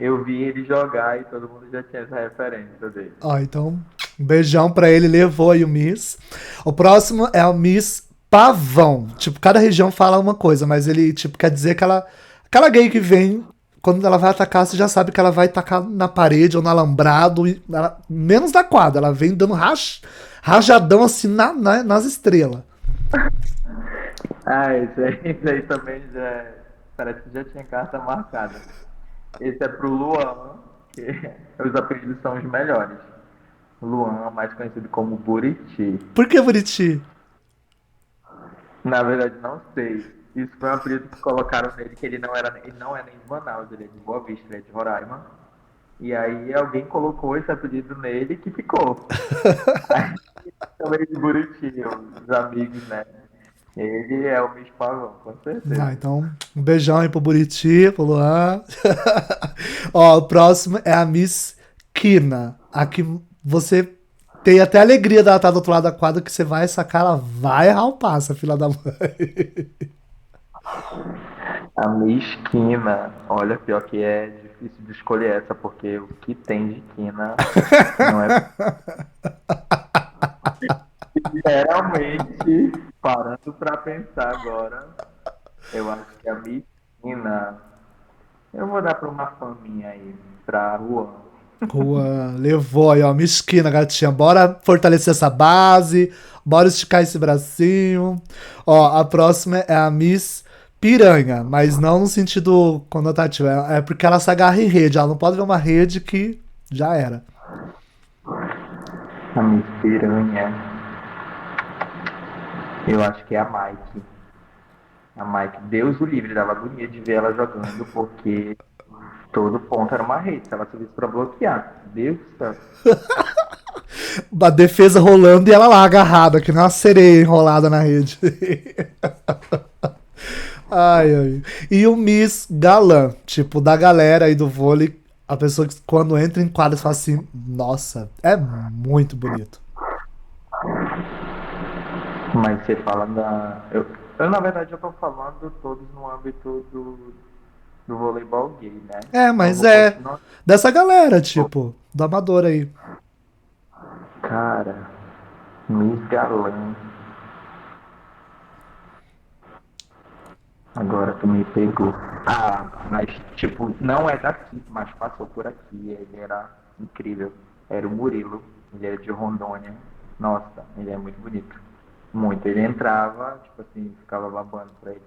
eu vi ele jogar e todo mundo já tinha essa referência dele. Ó, então, um beijão pra ele, levou aí o Miss. O próximo é o Miss Pavão. Tipo, cada região fala uma coisa, mas ele, tipo, quer dizer que aquela gay que vem, quando ela vai atacar, você já sabe que ela vai tacar na parede ou no alambrado, menos da quadra, ela vem dando rajadão assim nas estrelas. Ah, esse aí também já, parece que já tinha carta marcada. Esse é pro Luan, que os apelidos são os melhores. Luan, mais conhecido como Buriti. Por que Buriti? Na verdade, não sei. Isso foi um apelido que colocaram nele, que ele não é nem de Manaus, ele é de Boa Vista, ele é de Roraima. E aí alguém colocou esse apelido nele que ficou. Aí também de Buriti, os amigos, né? Ele é o Miss Pavão, com certeza. Ah, então, um beijão aí pro Buriti, pro Luan. Ó, o próximo é a Miss Kina. A que você tem até alegria dela estar do outro lado da quadra, que você vai sacar, ela vai errar o passo, a filha da mãe. A Miss Quina, olha, pior que é difícil de escolher essa, porque o que tem de Quina não é. Sinceramente, parando pra pensar agora, eu acho que a Miss Quina, eu vou dar pra uma fã minha aí, pra Juan. Juan, levou aí, ó, Miss Kina, gatinha. Bora fortalecer essa base, bora esticar esse bracinho. Ó, a próxima é a Miss Piranha, mas não no sentido conotativo, é porque ela se agarra em rede, ela não pode ver uma rede que já era. A Miss Piranha, eu acho que é a Mike. A Mike, Deus o livre, dava agonia de ver ela jogando, porque todo ponto era uma rede, se ela servisse pra bloquear. Deus do céu. A defesa rolando e ela lá agarrada, que nem uma sereia enrolada na rede. Ai, ai. E o Miss Galã, tipo, da galera aí do vôlei, a pessoa que quando entra em quadra fala assim, nossa, é muito bonito. Mas você fala da. Na verdade, eu tô falando todos no âmbito do voleibol gay, né? É, Então eu mas vou é continuar. dessa galera, tipo, do amador aí. Cara, Miss Galã. Agora tu me pegou. Ah, mas tipo, não é daqui, mas passou por aqui. Ele era incrível. Era o Murilo. Ele era de Rondônia. Nossa, ele é muito bonito. Muito. Ele entrava, tipo assim, ficava babando pra ele.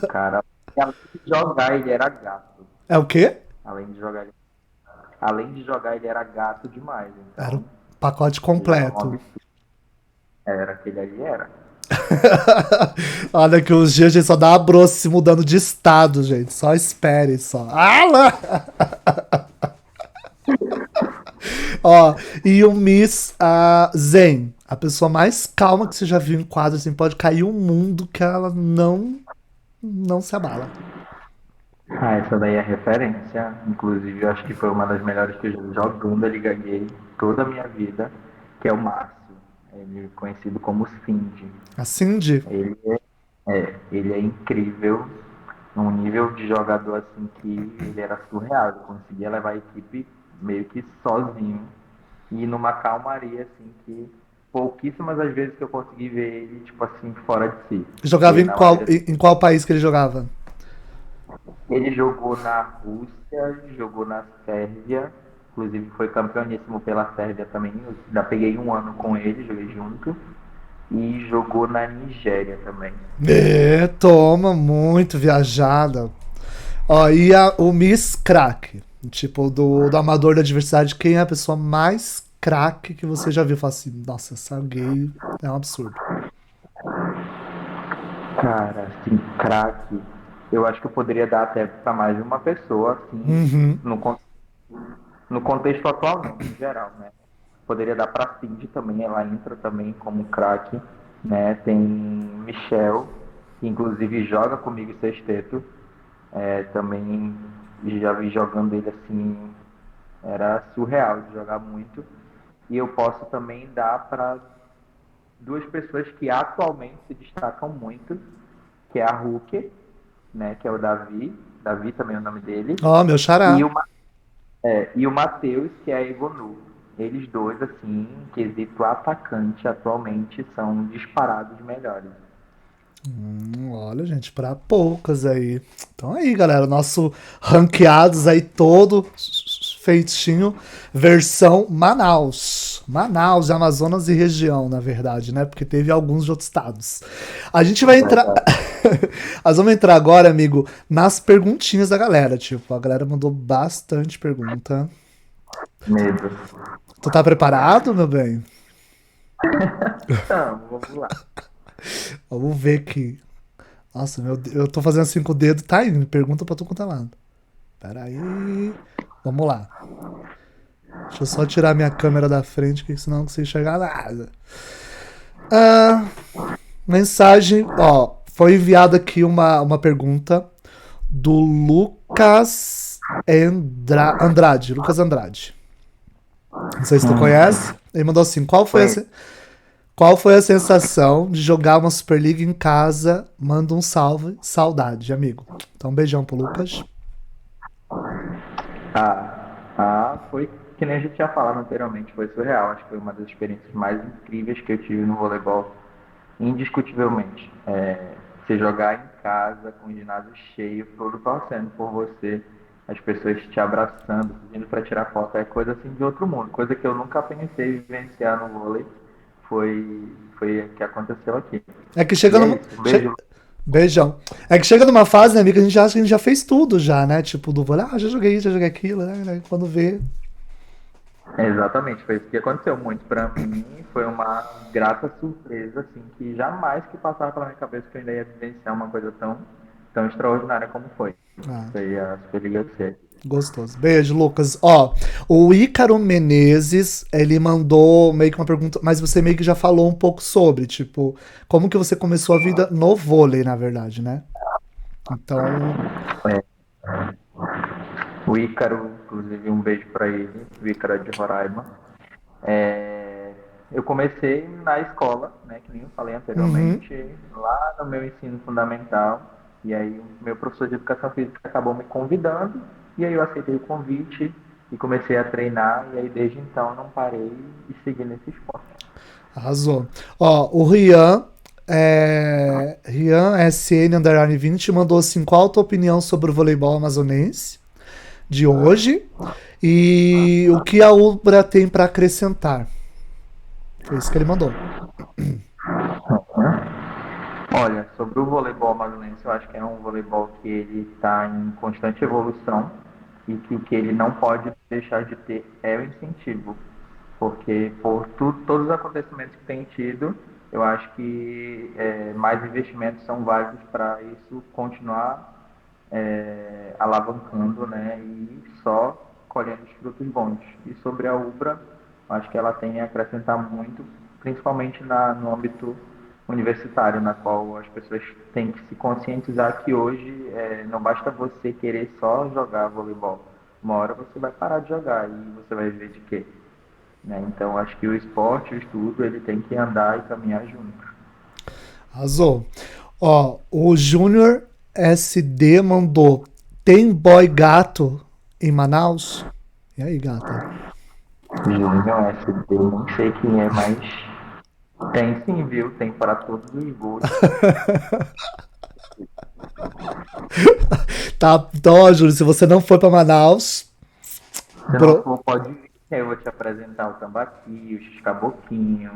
O cara, além de jogar, ele era gato. É o quê? Além de jogar, ele era gato demais. Era o Então, pacote ele era um completo. absurdo. Era aquele ali, era. Olha que os dias a gente só dá a broça se mudando de estado, gente. Só espere, só. Ah, lá! Ó, e o Miss Zen, a pessoa mais calma que você já viu em quadro, assim, pode cair o mundo que ela não se abala. Ah, essa daí é referência. Inclusive, eu acho que foi uma das melhores que eu já vi jogando Liga Gay toda a minha vida, que é o Márcio. Ele é conhecido como Cindy. A Cindy, Ele ele é incrível, num nível de jogador assim que ele era surreal. Ele conseguia levar a equipe meio que sozinho e numa calmaria assim que pouquíssimas as vezes que eu consegui ver ele, tipo assim, fora de si. jogava E na maioria em qual país que ele jogava? ele jogou na Rússia, jogou na Sérvia, inclusive foi campeoníssimo pela Sérvia também. Eu já peguei um ano com ele, joguei junto. E jogou na Nigéria também. É, toma, muito viajada. Ó, e o Miss Crack, tipo, do amador da diversidade, quem é a pessoa mais craque que você já viu? Fala assim, nossa, essa gay é um absurdo. Cara, assim, craque. Eu acho que eu poderia dar até para mais de uma pessoa, assim, Uhum. no contexto atual não, no geral, né? Poderia dar para Cindy também, ela entra também como craque, né? Tem Michel, que inclusive joga comigo em sexteto, também já vi jogando ele assim, era surreal de jogar muito. E eu posso também dar para duas pessoas que atualmente se destacam muito, que é a Hulk, né, que é o Davi também é o nome dele, Ó, meu e xará. e o Matheus, que é a Egonu. Eles dois, assim, em quesito atacante, atualmente, são disparados melhores. Olha, gente, pra poucas aí. Então aí, galera, nosso ranqueados aí todo feitinho, versão Manaus. Manaus, Amazonas e região, na verdade, né? Porque teve alguns de outros estados. A gente vai entrar. Verdade. Nós vamos entrar agora, amigo, nas perguntinhas da galera. Tipo, a galera mandou bastante pergunta. Medo. Tu tá preparado, meu bem? Então, vamos lá. Vamos ver aqui. Nossa, eu tô fazendo assim com o dedo, tá indo. Pergunta pra tu quanto é lado. Pera aí. Vamos lá. Deixa eu só tirar minha câmera da frente, que senão não consigo enxergar nada. Ah, mensagem, ó. Foi enviada aqui uma pergunta do Lucas Andrade. Lucas Andrade. Não sei se tu conhece. Ele mandou assim: Foi. qual foi a sensação de jogar uma Superliga em casa? Manda um salve, saudade, amigo. Então, um beijão pro Lucas. Foi que nem a gente tinha falado anteriormente, foi surreal. Acho que foi uma das experiências mais incríveis que eu tive no voleibol, indiscutivelmente. Você jogar em casa, com o ginásio cheio, todo torcendo por você, as pessoas te abraçando, pedindo para tirar foto, é coisa assim de outro mundo. Coisa que eu nunca pensei vivenciar no vôlei, foi o que aconteceu aqui. É que E chega é numa. isso, um beijo. Beijão. É que chega numa fase, né, amiga, a gente acha que a gente já fez tudo já, né? Tipo, do vôlei, já joguei isso, já joguei aquilo, né? Quando vê. Exatamente, foi isso que aconteceu muito para mim. Foi uma grata surpresa, assim, que jamais que passava pela minha cabeça que eu ainda ia vivenciar uma coisa tão extraordinária como foi. Ah, Foi a Superliga C. gostoso. Beijo, Lucas. Ó, o Ícaro Menezes, ele mandou meio que uma pergunta, mas você meio que já falou um pouco sobre, tipo, como que você começou a vida no vôlei, na verdade, né? Então, O Ícaro, inclusive, um beijo para ele, o Ícaro é de Roraima. Eu comecei na escola, né, que nem eu falei uhum, anteriormente, lá no meu ensino fundamental. E aí o meu professor de educação física acabou me convidando, e aí eu aceitei o convite e comecei a treinar, e aí desde então não parei e segui nesse esporte. arrasou. Ó, o Rian SN Underline 20 mandou assim: qual a tua opinião sobre o voleibol amazonense de hoje e o que a Ubra tem para acrescentar? Foi isso que ele mandou. Olha, sobre o voleibol amazonense, eu acho que é um voleibol que ele está em constante evolução e que o que ele não pode deixar de ter é o incentivo, porque por todos os acontecimentos que tem tido, eu acho que mais investimentos são válidos para isso continuar alavancando, né, e só colhendo os frutos bons. E sobre a Ubra, Acho que ela tem a acrescentar muito, principalmente no âmbito universitário, na qual as pessoas têm que se conscientizar que hoje não basta você querer só jogar voleibol. Uma hora você vai parar de jogar e você vai viver de quê? Né? Então, acho que o esporte, o estudo, ele tem que andar e caminhar junto. Arrasou. Ó, o Júnior SD mandou: tem boy gato em Manaus? E aí, gata? Júnior, SD, não sei quem é, mas tem sim, viu? Tem para todos os gostos. Tá, então, ó, Júnior, se você não for pra Manaus, Se não bro, for, pode vir, que eu vou te apresentar o tambaqui, o xiscaboquinho.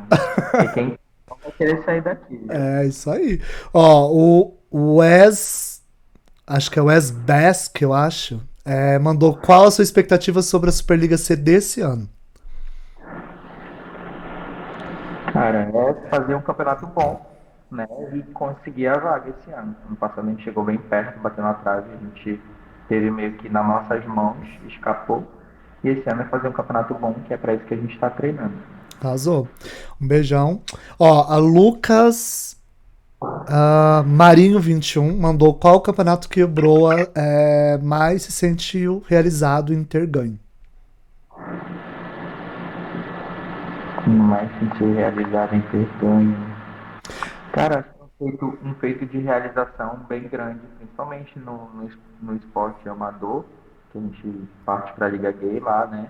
Porque quem não vai querer sair daqui, viu? é isso aí. Ó, o Wes, acho que é o Wes Bask, eu acho, mandou: qual a sua expectativa sobre a Superliga C desse ano? Cara, é fazer um campeonato bom, né? E conseguir a vaga esse ano. Ano passado a gente chegou bem perto, bateu na trave, a gente teve meio que nas nossas mãos, escapou. E esse ano é fazer um campeonato bom, que é para isso que a gente está treinando. Arrasou. Um beijão. Ó, a Lucas Marinho 21 mandou: qual campeonato que o Broa mais se sentiu realizado em ter ganho? Mas sentir realizado em ter ganho. Cara, acho que um feito de realização bem grande, principalmente no esporte amador, que a gente parte para a Liga Gay lá, né?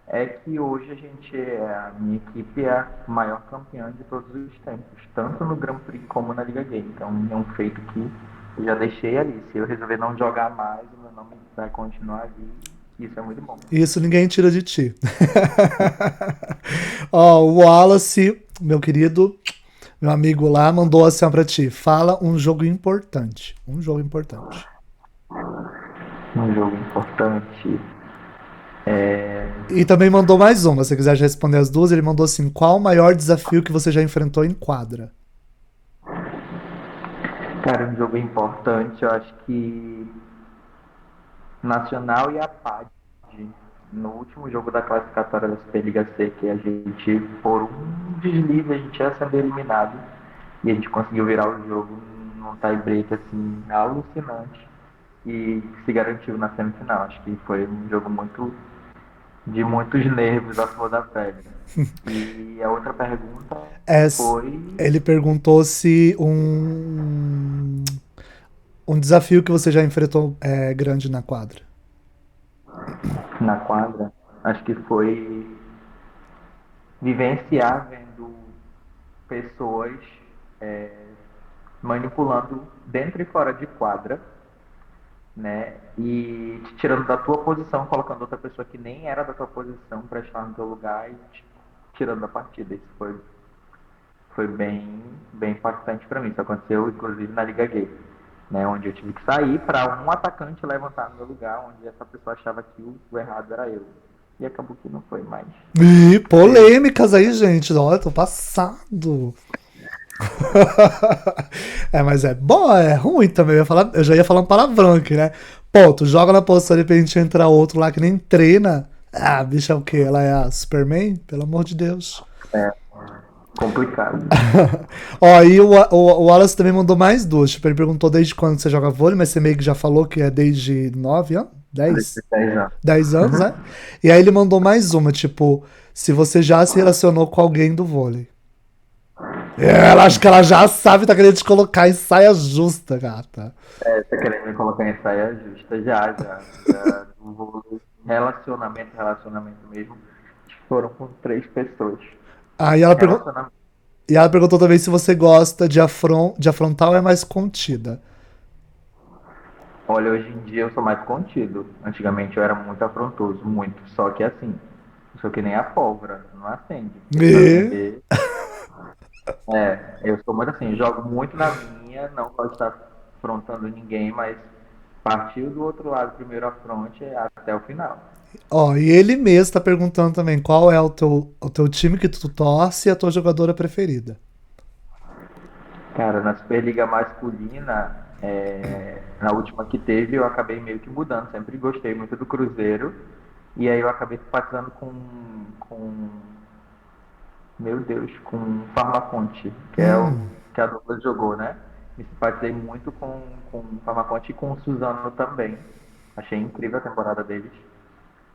É que hoje a minha equipe é a maior campeã de todos os tempos, tanto no Grand Prix como na Liga Gay. Então é um feito que eu já deixei ali. Se eu resolver não jogar mais, o meu nome vai continuar ali. Isso é muito bom. Isso ninguém tira de ti. Ó, o Wallace, meu querido, meu amigo lá, mandou assim pra ti: fala um jogo importante. Um jogo importante. Um jogo importante. E também mandou mais uma. Se você quiser já responder as duas, ele mandou assim: qual o maior desafio que você já enfrentou em quadra? Cara, um jogo importante, eu acho que Nacional e a PAD. No último jogo da classificatória da Superliga C, que a gente, por um deslize, a gente ia sendo eliminado. E a gente conseguiu virar o jogo num tie-break assim, alucinante. E se garantiu na semifinal. Acho que foi um jogo muito de muitos nervos à flor da pele. E a outra pergunta foi Ele perguntou se um desafio que você já enfrentou grande na quadra. na quadra. Acho que foi vivenciar vendo pessoas é, manipulando dentro e fora de quadra, né? E te tirando da tua posição, colocando outra pessoa que nem era da tua posição para estar no teu lugar e te tirando da partida. Isso foi bem impactante para mim. Isso aconteceu, inclusive, na Liga Gay, né? Onde eu tive que sair para um atacante levantar no meu lugar, onde essa pessoa achava que o errado era eu. E acabou que não foi mais. Ih, polêmicas aí, gente. Olha, tô passado. Mas é bom, é ruim também. Eu já ia falar um palavrão aqui, né? Pô, tu joga na posição de repente entra outro lá que nem treina. Ah, bicha, é o quê? Ela é a Superman? Pelo amor de Deus. É complicado. Ó, e o Wallace também mandou mais duas. Tipo, ele perguntou desde quando você joga vôlei, mas você meio que já falou que é desde 9 anos? 10? 10 anos. 10 anos, né? E aí ele mandou mais uma, tipo, se você já se relacionou com alguém do vôlei. Ela acho que ela já sabe, tá querendo te colocar em saia justa, gata. Tá querendo me colocar em saia justa já não vou relacionamento mesmo. Foram com 3 pessoas. Aí ela, Relacionamento. e ela perguntou também se você gosta de afrontar ou é mais contida. Olha, hoje em dia eu sou mais contido. Antigamente eu era muito afrontoso, muito. Só que assim, eu sou que nem a pólvora, não acende. Porque pra E... acender, eu sou muito assim, jogo muito na minha, não pode estar afrontando ninguém, mas partiu do outro lado, primeiro afronte até o final. Ó, e ele mesmo tá perguntando também qual é o teu time que tu torce e a tua jogadora preferida. Cara, na Superliga masculina, na última que teve, eu acabei meio que mudando. Sempre gostei muito do Cruzeiro. E aí eu acabei simpatizando com meu Deus, com Farmaconte, que é o Hum, que a dupla jogou, né? Me simpatizei muito com Farmaconte e com o Suzano também. Achei incrível a temporada deles,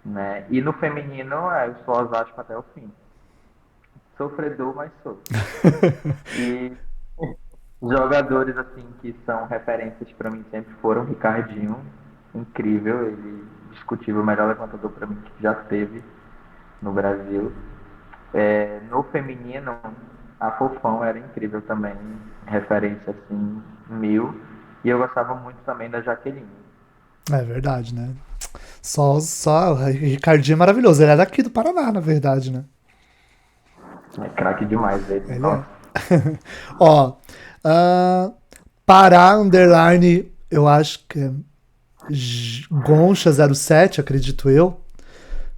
né? E no feminino, eu sou Osasco até o fim. Sofredor, mas sou. E jogadores assim que são referências para mim sempre foram Ricardinho, incrível, ele discutível, o melhor levantador para mim que já teve no Brasil. No feminino, a Fofão era incrível também, referência assim, mil. E eu gostava muito também da Jaqueline. é verdade, né? Só, o Ricardinho é maravilhoso. Ele é daqui do Paraná, na verdade, né? É craque demais ele, Ele é. nossa. Ó, ah, Pará, underline, eu acho que é Goncha 07, acredito eu.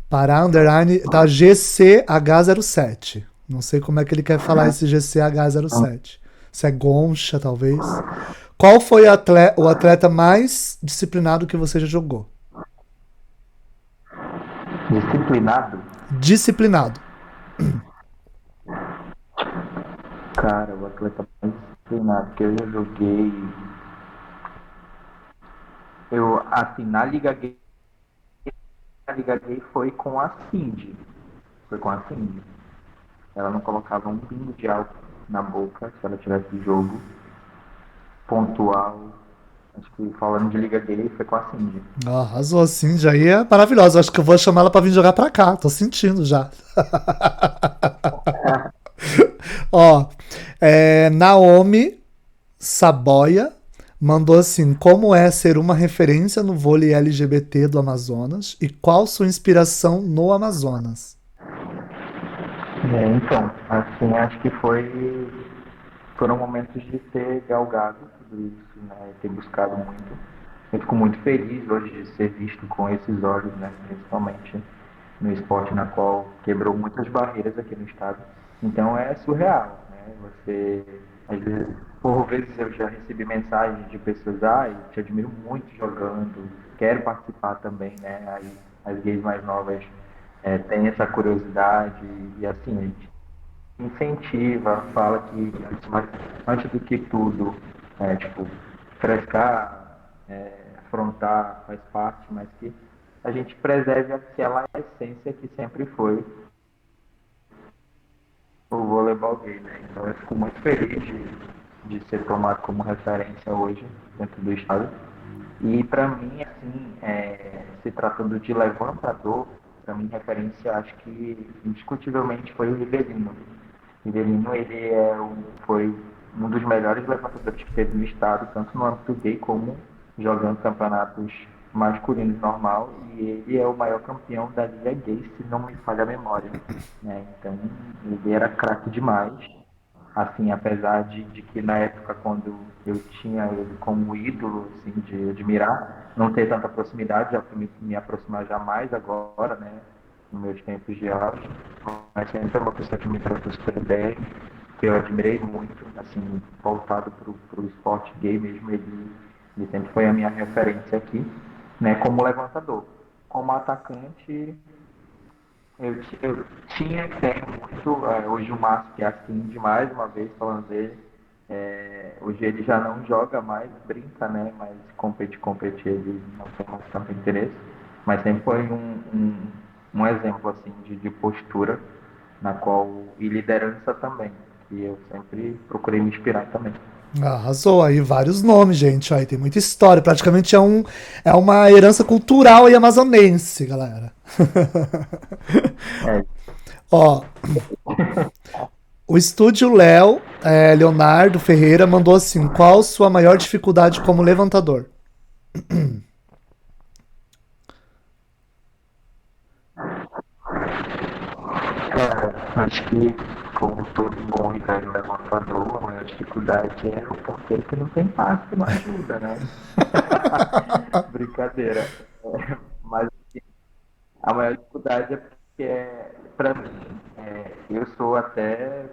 Pará, underline, tá GCH07. Não sei como é que ele quer falar esse GCH07. Se é Goncha, talvez. Qual foi o atleta mais disciplinado que você já jogou? Disciplinado, Disciplinado. cara, o atleta mais disciplinado que eu já joguei. Eu, assim, na Liga Gay foi com a Cindy. Foi com a Cindy. Ela não colocava um pingo de álcool na boca se ela tivesse jogo pontual. Acho que falando de Liga Gay foi com a Cindy. Arrasou, assim, já é maravilhosa. Acho que eu vou chamar ela pra vir jogar pra cá. Tô sentindo já. Ó, Naomi Saboia mandou assim: como é ser uma referência no vôlei LGBT do Amazonas e qual sua inspiração no Amazonas? Então, assim, acho que foram momentos de ter galgado tudo isso, né? Ter buscado muito. Eu fico muito feliz hoje de ser visto com esses olhos, né? Principalmente no esporte na qual quebrou muitas barreiras aqui no estado. Então é surreal, né? Você, às vezes, por vezes eu já recebi mensagens de pessoas, eu te admiro muito jogando, quero participar também, né? Aí as gays mais novas têm essa curiosidade e assim, a gente incentiva, fala que antes do que tudo, tipo, frescar, afrontar faz parte, mas que a gente preserve aquela essência que sempre foi o voleibol gay, né? Então eu fico muito feliz de ser tomado como referência hoje dentro do estado. E para mim, assim, se tratando de levantador, para mim referência acho que indiscutivelmente foi o Rivelino. Rivelino, foi um dos melhores levantadores que teve no estado, tanto no âmbito gay como jogando campeonatos masculinos normal, e ele é o maior campeão da Liga Gay, se não me falha a memória, né? Então, ele era craque demais. Assim, apesar de que na época, quando eu tinha ele como ídolo, assim, de admirar, não ter tanta proximidade, já fui me aproximar jamais agora, né? Nos meus tempos de auge, mas sempre é uma pessoa que me tratou super bem, que eu admirei muito, assim, voltado para o esporte gay mesmo, ele sempre foi a minha referência aqui, né? Como levantador. Como atacante, eu tinha e tenho muito. Hoje o Márcio, que é assim demais, uma vez falando dele. Hoje ele já não joga mais, brinca, né? Mas competir ele não tem mais tanto interesse. Mas sempre foi um exemplo assim de postura na qual e liderança também, que eu sempre procurei me inspirar também. Arrasou aí, vários nomes, gente. Aí tem muita história. Praticamente é uma herança cultural aí amazonense, galera. É, Ó, o estúdio Léo, Leonardo Ferreira, mandou assim: qual sua maior dificuldade como levantador? acho que, como todo bom e velho levantador, a maior dificuldade é o porteiro que não tem passe que não ajuda, né? Brincadeira. Mas assim, a maior dificuldade é porque, para mim, eu sou até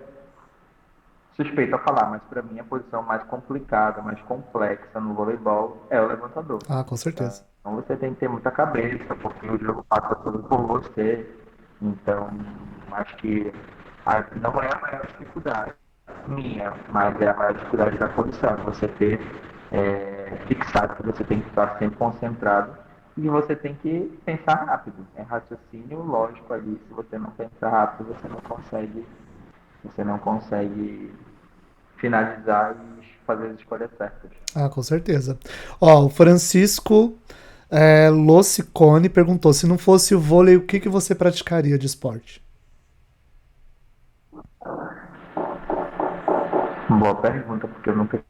suspeito a falar, mas para mim a posição mais complicada, mais complexa no voleibol é o levantador. Ah, com certeza. Então você tem que ter muita cabeça, porque o jogo passa tudo por você. Então, acho que Não é a maior dificuldade minha, mas é a maior dificuldade da condição. Você ter fixado que você tem que estar sempre concentrado e você tem que pensar rápido. É raciocínio lógico ali. Se você não pensar rápido, você não consegue finalizar e fazer as escolhas certas. Ah, com certeza. Ó, o Francisco Locicone perguntou: se não fosse o vôlei, o que você praticaria de esporte? Boa pergunta, porque eu nunca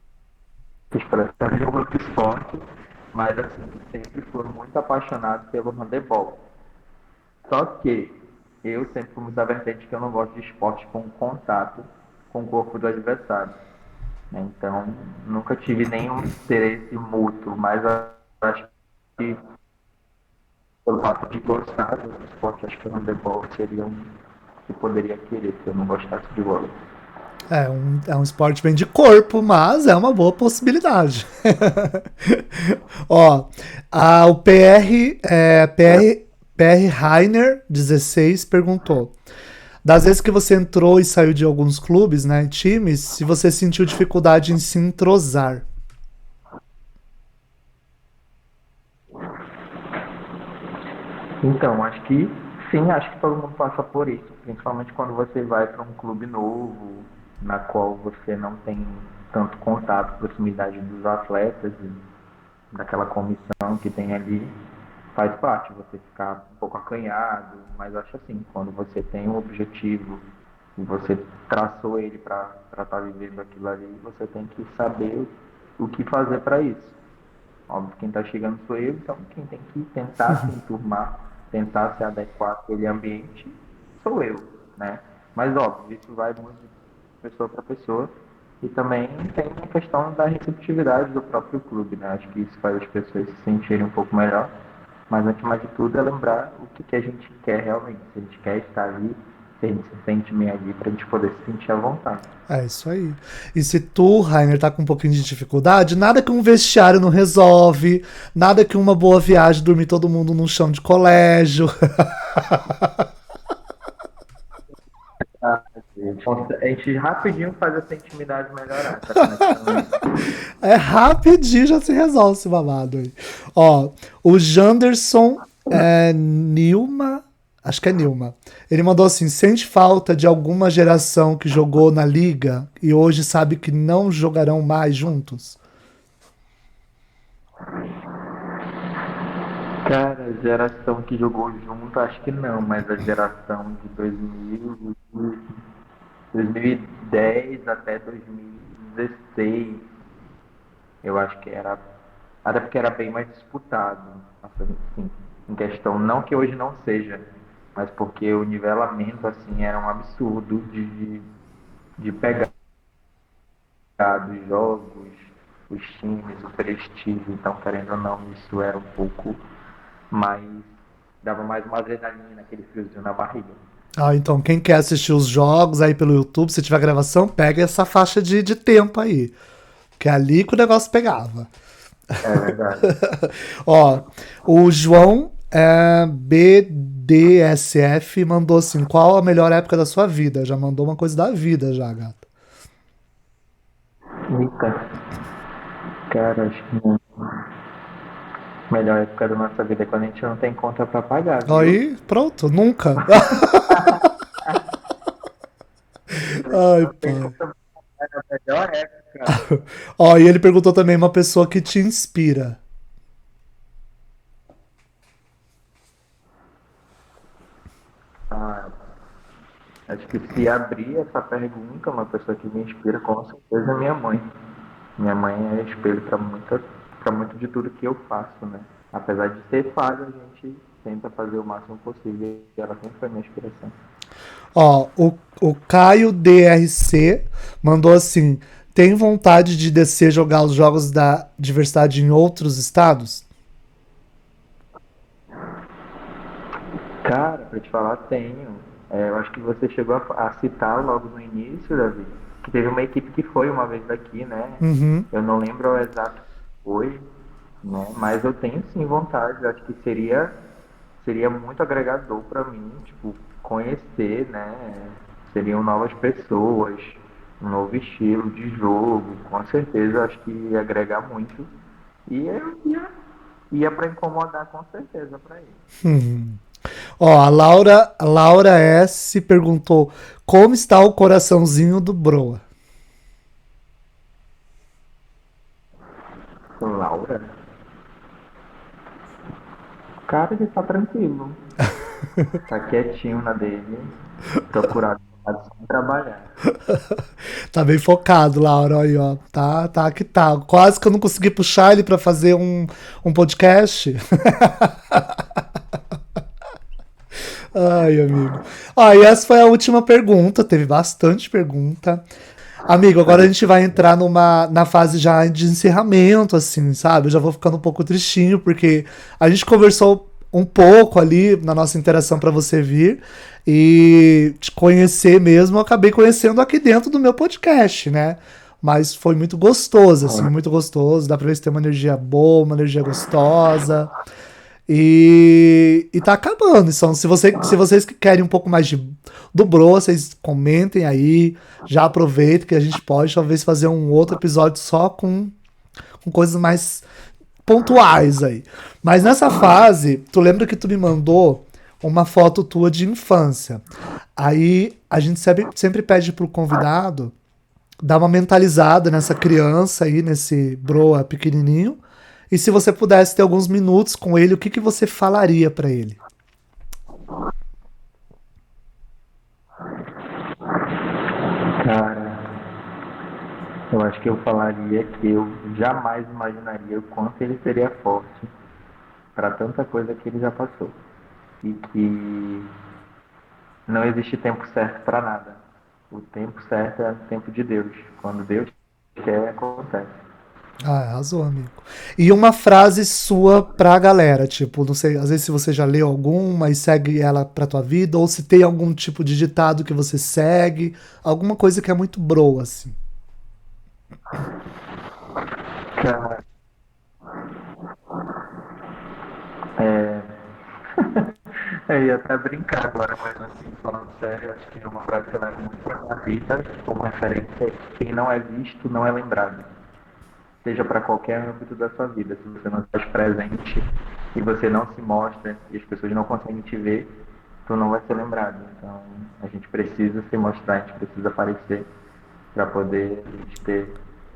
fiz para nenhum outro esporte, mas assim, sempre fui muito apaixonado pelo handebol. Só que eu sempre fui muito da vertente que eu não gosto de esporte com contato com o corpo do adversário, né? Então, nunca tive nenhum interesse mútuo, mas acho que pelo fato de gostar do esporte, acho que o handebol seria um que poderia querer, se eu não gostasse de vôlei. É um esporte bem de corpo, mas é uma boa possibilidade. Ó, o PR Rainer 16 perguntou: das vezes que você entrou e saiu de alguns clubes, né, times, se você sentiu dificuldade em se entrosar. Então, acho que sim, acho que todo mundo passa por isso, principalmente quando você vai para um clube novo, na qual você não tem tanto contato, proximidade dos atletas e daquela comissão que tem ali, faz parte você ficar um pouco acanhado, mas acho assim, quando você tem um objetivo e você traçou ele para estar vivendo aquilo ali, você tem que saber o que fazer para isso. Óbvio, quem está chegando sou eu, então quem tem que tentar se enturmar, tentar se adequar àquele ambiente, sou eu, né? Mas óbvio, isso vai muito de pessoa para pessoa. E também tem a questão da receptividade do próprio clube, né? Acho que isso faz as pessoas se sentirem um pouco melhor. Mas antes de tudo é lembrar o que a gente quer realmente. Se a gente quer estar ali, se a gente se sente bem ali, para a gente poder se sentir à vontade. É isso aí. E se tu, Rainer, tá com um pouquinho de dificuldade, nada que um vestiário não resolve, nada que uma boa viagem dormir todo mundo num chão de colégio. A gente rapidinho faz essa intimidade melhorar, essa conexão. É rapidinho já se resolve esse babado aí. Ó, o Janderson Nilma, acho que é Nilma. Ele mandou assim: sente falta de alguma geração que jogou na liga e hoje sabe que não jogarão mais juntos? Cara, a geração que jogou junto, acho que não, mas a geração de 2000, 2010 até 2016, eu acho que era. Até porque era bem mais disputado, assim, em questão, não que hoje não seja, mas porque o nivelamento, assim, era um absurdo de pegar os jogos, os times, o prestígio, então, querendo ou não, isso era um pouco mais, dava mais uma adrenalina, aquele friozinho na barriga. Ah, então quem quer assistir os jogos aí pelo YouTube, se tiver gravação, pega essa faixa de tempo aí. Que é ali que o negócio pegava. É verdade. Ó, o João BDSF mandou assim: qual a melhor época da sua vida? Já mandou uma coisa da vida, já, gata. Eita, cara, acho que a melhor época da nossa vida é quando a gente não tem conta pra pagar, viu? Aí, pronto, nunca. Ai, Não tem pai. conta pra pagar, é a melhor época. Ó, e ele perguntou também uma pessoa que te inspira. Ah, acho que se abrir essa pergunta, uma pessoa que me inspira com certeza é minha mãe. Minha mãe é espelho para muito de tudo que eu faço, né? Apesar de ser falho, a gente tenta fazer o máximo possível e ela sempre foi minha inspiração. Ó, o Caio DRC mandou assim: tem vontade de descer jogar os jogos da diversidade em outros estados? Cara, pra te falar, tenho. Eu acho que você chegou a citar logo no início, Davi, que teve uma equipe que foi uma vez daqui, né? Uhum. Eu não lembro o exato que foi, né? Mas eu tenho sim vontade. Eu acho que seria muito agregador para mim, tipo, conhecer, né? seriam novas pessoas, um novo estilo de jogo, com certeza acho que ia agregar muito. E eu ia para incomodar com certeza para ele. Ó, a Laura S perguntou como está o coraçãozinho do Broa. Laura, cara, ele tá tranquilo, tá quietinho na dele, procurado sem trabalhar. Tá bem focado, Laura, aí, ó. Tá que tá. Quase que eu não consegui puxar ele pra fazer um podcast. Ai, amigo. Ó, e essa foi a última pergunta. Teve bastante pergunta. Amigo, agora a gente vai entrar na fase já de encerramento, assim, sabe? Eu já vou ficando um pouco tristinho, porque a gente conversou um pouco ali na nossa interação para você vir e te conhecer mesmo. Eu acabei conhecendo aqui dentro do meu podcast, né? Mas foi muito gostoso, assim, muito gostoso. Dá pra ver se tem uma energia boa, uma energia gostosa. E tá acabando. Então, se vocês que querem um pouco mais do Bro, vocês comentem aí. Já aproveitem que a gente pode talvez fazer um outro episódio só com coisas mais pontuais aí. Mas nessa fase, tu lembra que tu me mandou uma foto tua de infância. Aí a gente sempre pede pro convidado dar uma mentalizada nessa criança aí, nesse Broa pequenininho. E se você pudesse ter alguns minutos com ele, o que você falaria pra ele? Cara, eu acho que eu falaria que eu jamais imaginaria o quanto ele seria forte para tanta coisa que ele já passou. E que não existe tempo certo para nada. O tempo certo é o tempo de Deus. Quando Deus quer, acontece. Ah, arrasou, amigo. E uma frase sua pra galera, tipo, não sei, às vezes se você já leu alguma e segue ela pra tua vida, ou se tem algum tipo de ditado que você segue, alguma coisa que é muito broa, assim. Cara, é, eu ia até brincar agora, mas assim, falando sério, acho que é uma frase que eu levo muito pra minha vida como referência: quem não é visto não é lembrado. Seja para qualquer âmbito da sua vida. Se você não está presente e você não se mostra e as pessoas não conseguem te ver, tu não vai ser lembrado. Então, a gente precisa se mostrar, a gente precisa aparecer para poder a gente ter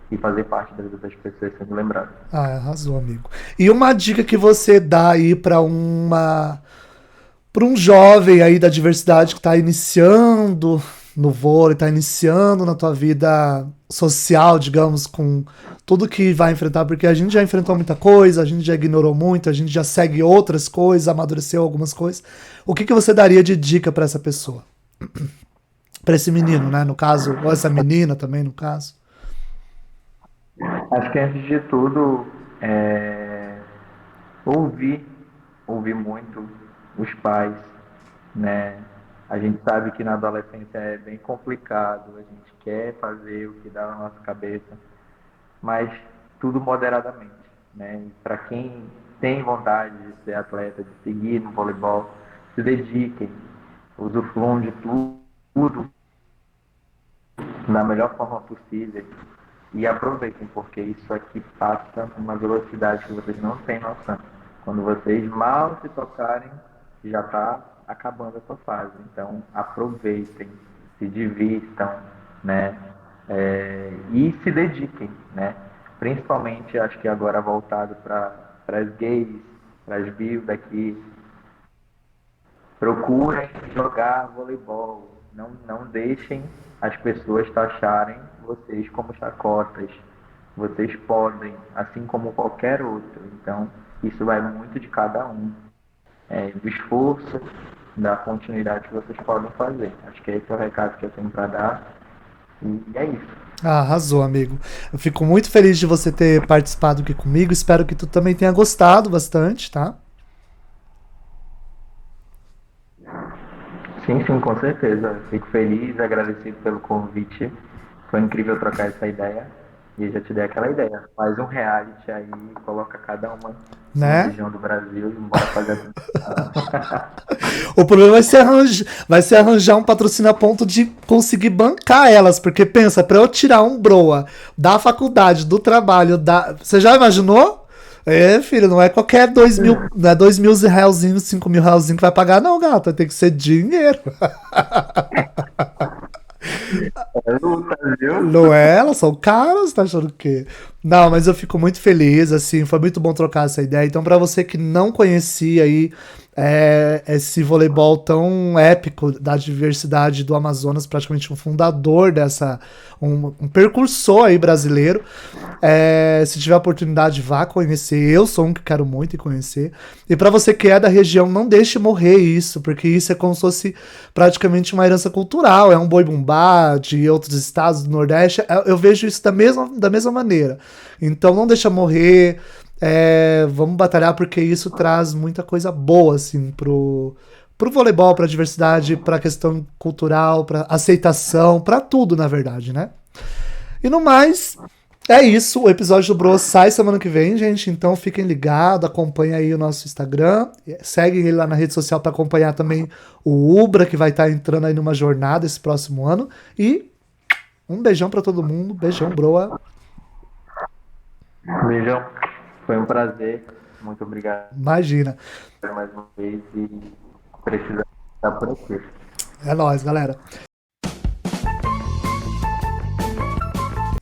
e fazer parte da vida das pessoas sendo lembrado. Ah, arrasou, amigo. E uma dica que você dá aí para um jovem aí da diversidade que está iniciando no vôlei, está iniciando na tua vida social, digamos, com tudo que vai enfrentar, porque a gente já enfrentou muita coisa, a gente já ignorou muito, a gente já segue outras coisas, amadureceu algumas coisas. O que você daria de dica para essa pessoa? Para esse menino, né, no caso, ou essa menina também, no caso? Acho que antes de tudo, é, ouvir, ouvir muito os pais, né? A gente sabe que na adolescência é bem complicado, a gente quer fazer o que dá na nossa cabeça, mas tudo moderadamente, né? Para quem tem vontade de ser atleta, de seguir no voleibol, se dediquem, usufruam de tudo da melhor forma possível e aproveitem, porque isso aqui passa numa velocidade que vocês não têm noção. Quando vocês mal se tocarem, já está acabando a sua fase. Então, aproveitem, se divirtam, né? E se dediquem, né? Principalmente, acho que agora voltado para as gays, para as bios daqui, procurem jogar voleibol. Não deixem as pessoas taxarem vocês como chacotas. Vocês podem, assim como qualquer outro. Então, isso vai muito de cada um. Do esforço, da continuidade que vocês podem fazer. Acho que esse é o recado que eu tenho para dar. E é isso. Ah, arrasou, amigo. Eu fico muito feliz de você ter participado aqui comigo. Espero que tu também tenha gostado bastante, tá? Sim, sim, com certeza. Fico feliz, agradecido pelo convite. Foi incrível trocar essa ideia. E já te dei aquela ideia. Faz um reality aí, coloca cada uma uma né? região do Brasil e bora fazer. O problema vai ser arranjar um patrocínio a ponto de conseguir bancar elas, porque pensa, pra eu tirar um broa da faculdade, do trabalho, você já imaginou? É, filho, não é qualquer 2.000, não é 2.000 realzinhos, 5.000 realzinhos que vai pagar, não, gato. Vai ter que ser dinheiro. É luta, viu? Não é? Elas são caras, tá achando o quê? Não, mas eu fico muito feliz, assim, foi muito bom trocar essa ideia. Então, pra você que não conhecia aí esse voleibol tão épico da diversidade do Amazonas, praticamente um fundador um precursor aí brasileiro, se tiver oportunidade, vá conhecer. Eu sou um que quero muito ir conhecer. E pra você que é da região, não deixe morrer isso, porque isso é como se fosse praticamente uma herança cultural. É um boi bumbá de outros estados do Nordeste. Eu vejo isso da mesma maneira. Então não deixa morrer. Vamos batalhar porque isso traz muita coisa boa assim pro voleibol, pra diversidade, pra questão cultural, pra aceitação, pra tudo, na verdade, né? E no mais, é isso. O episódio do Bro sai semana que vem, gente. Então fiquem ligados, acompanhem aí o nosso Instagram. Seguem ele lá na rede social para acompanhar também o Ubra, que vai estar entrando aí numa jornada esse próximo ano. E um beijão para todo mundo. Beijão, Broa. Beijão. Foi um prazer. Muito obrigado Imagina. mais uma vez e precisa estar por aqui. É nóis, galera.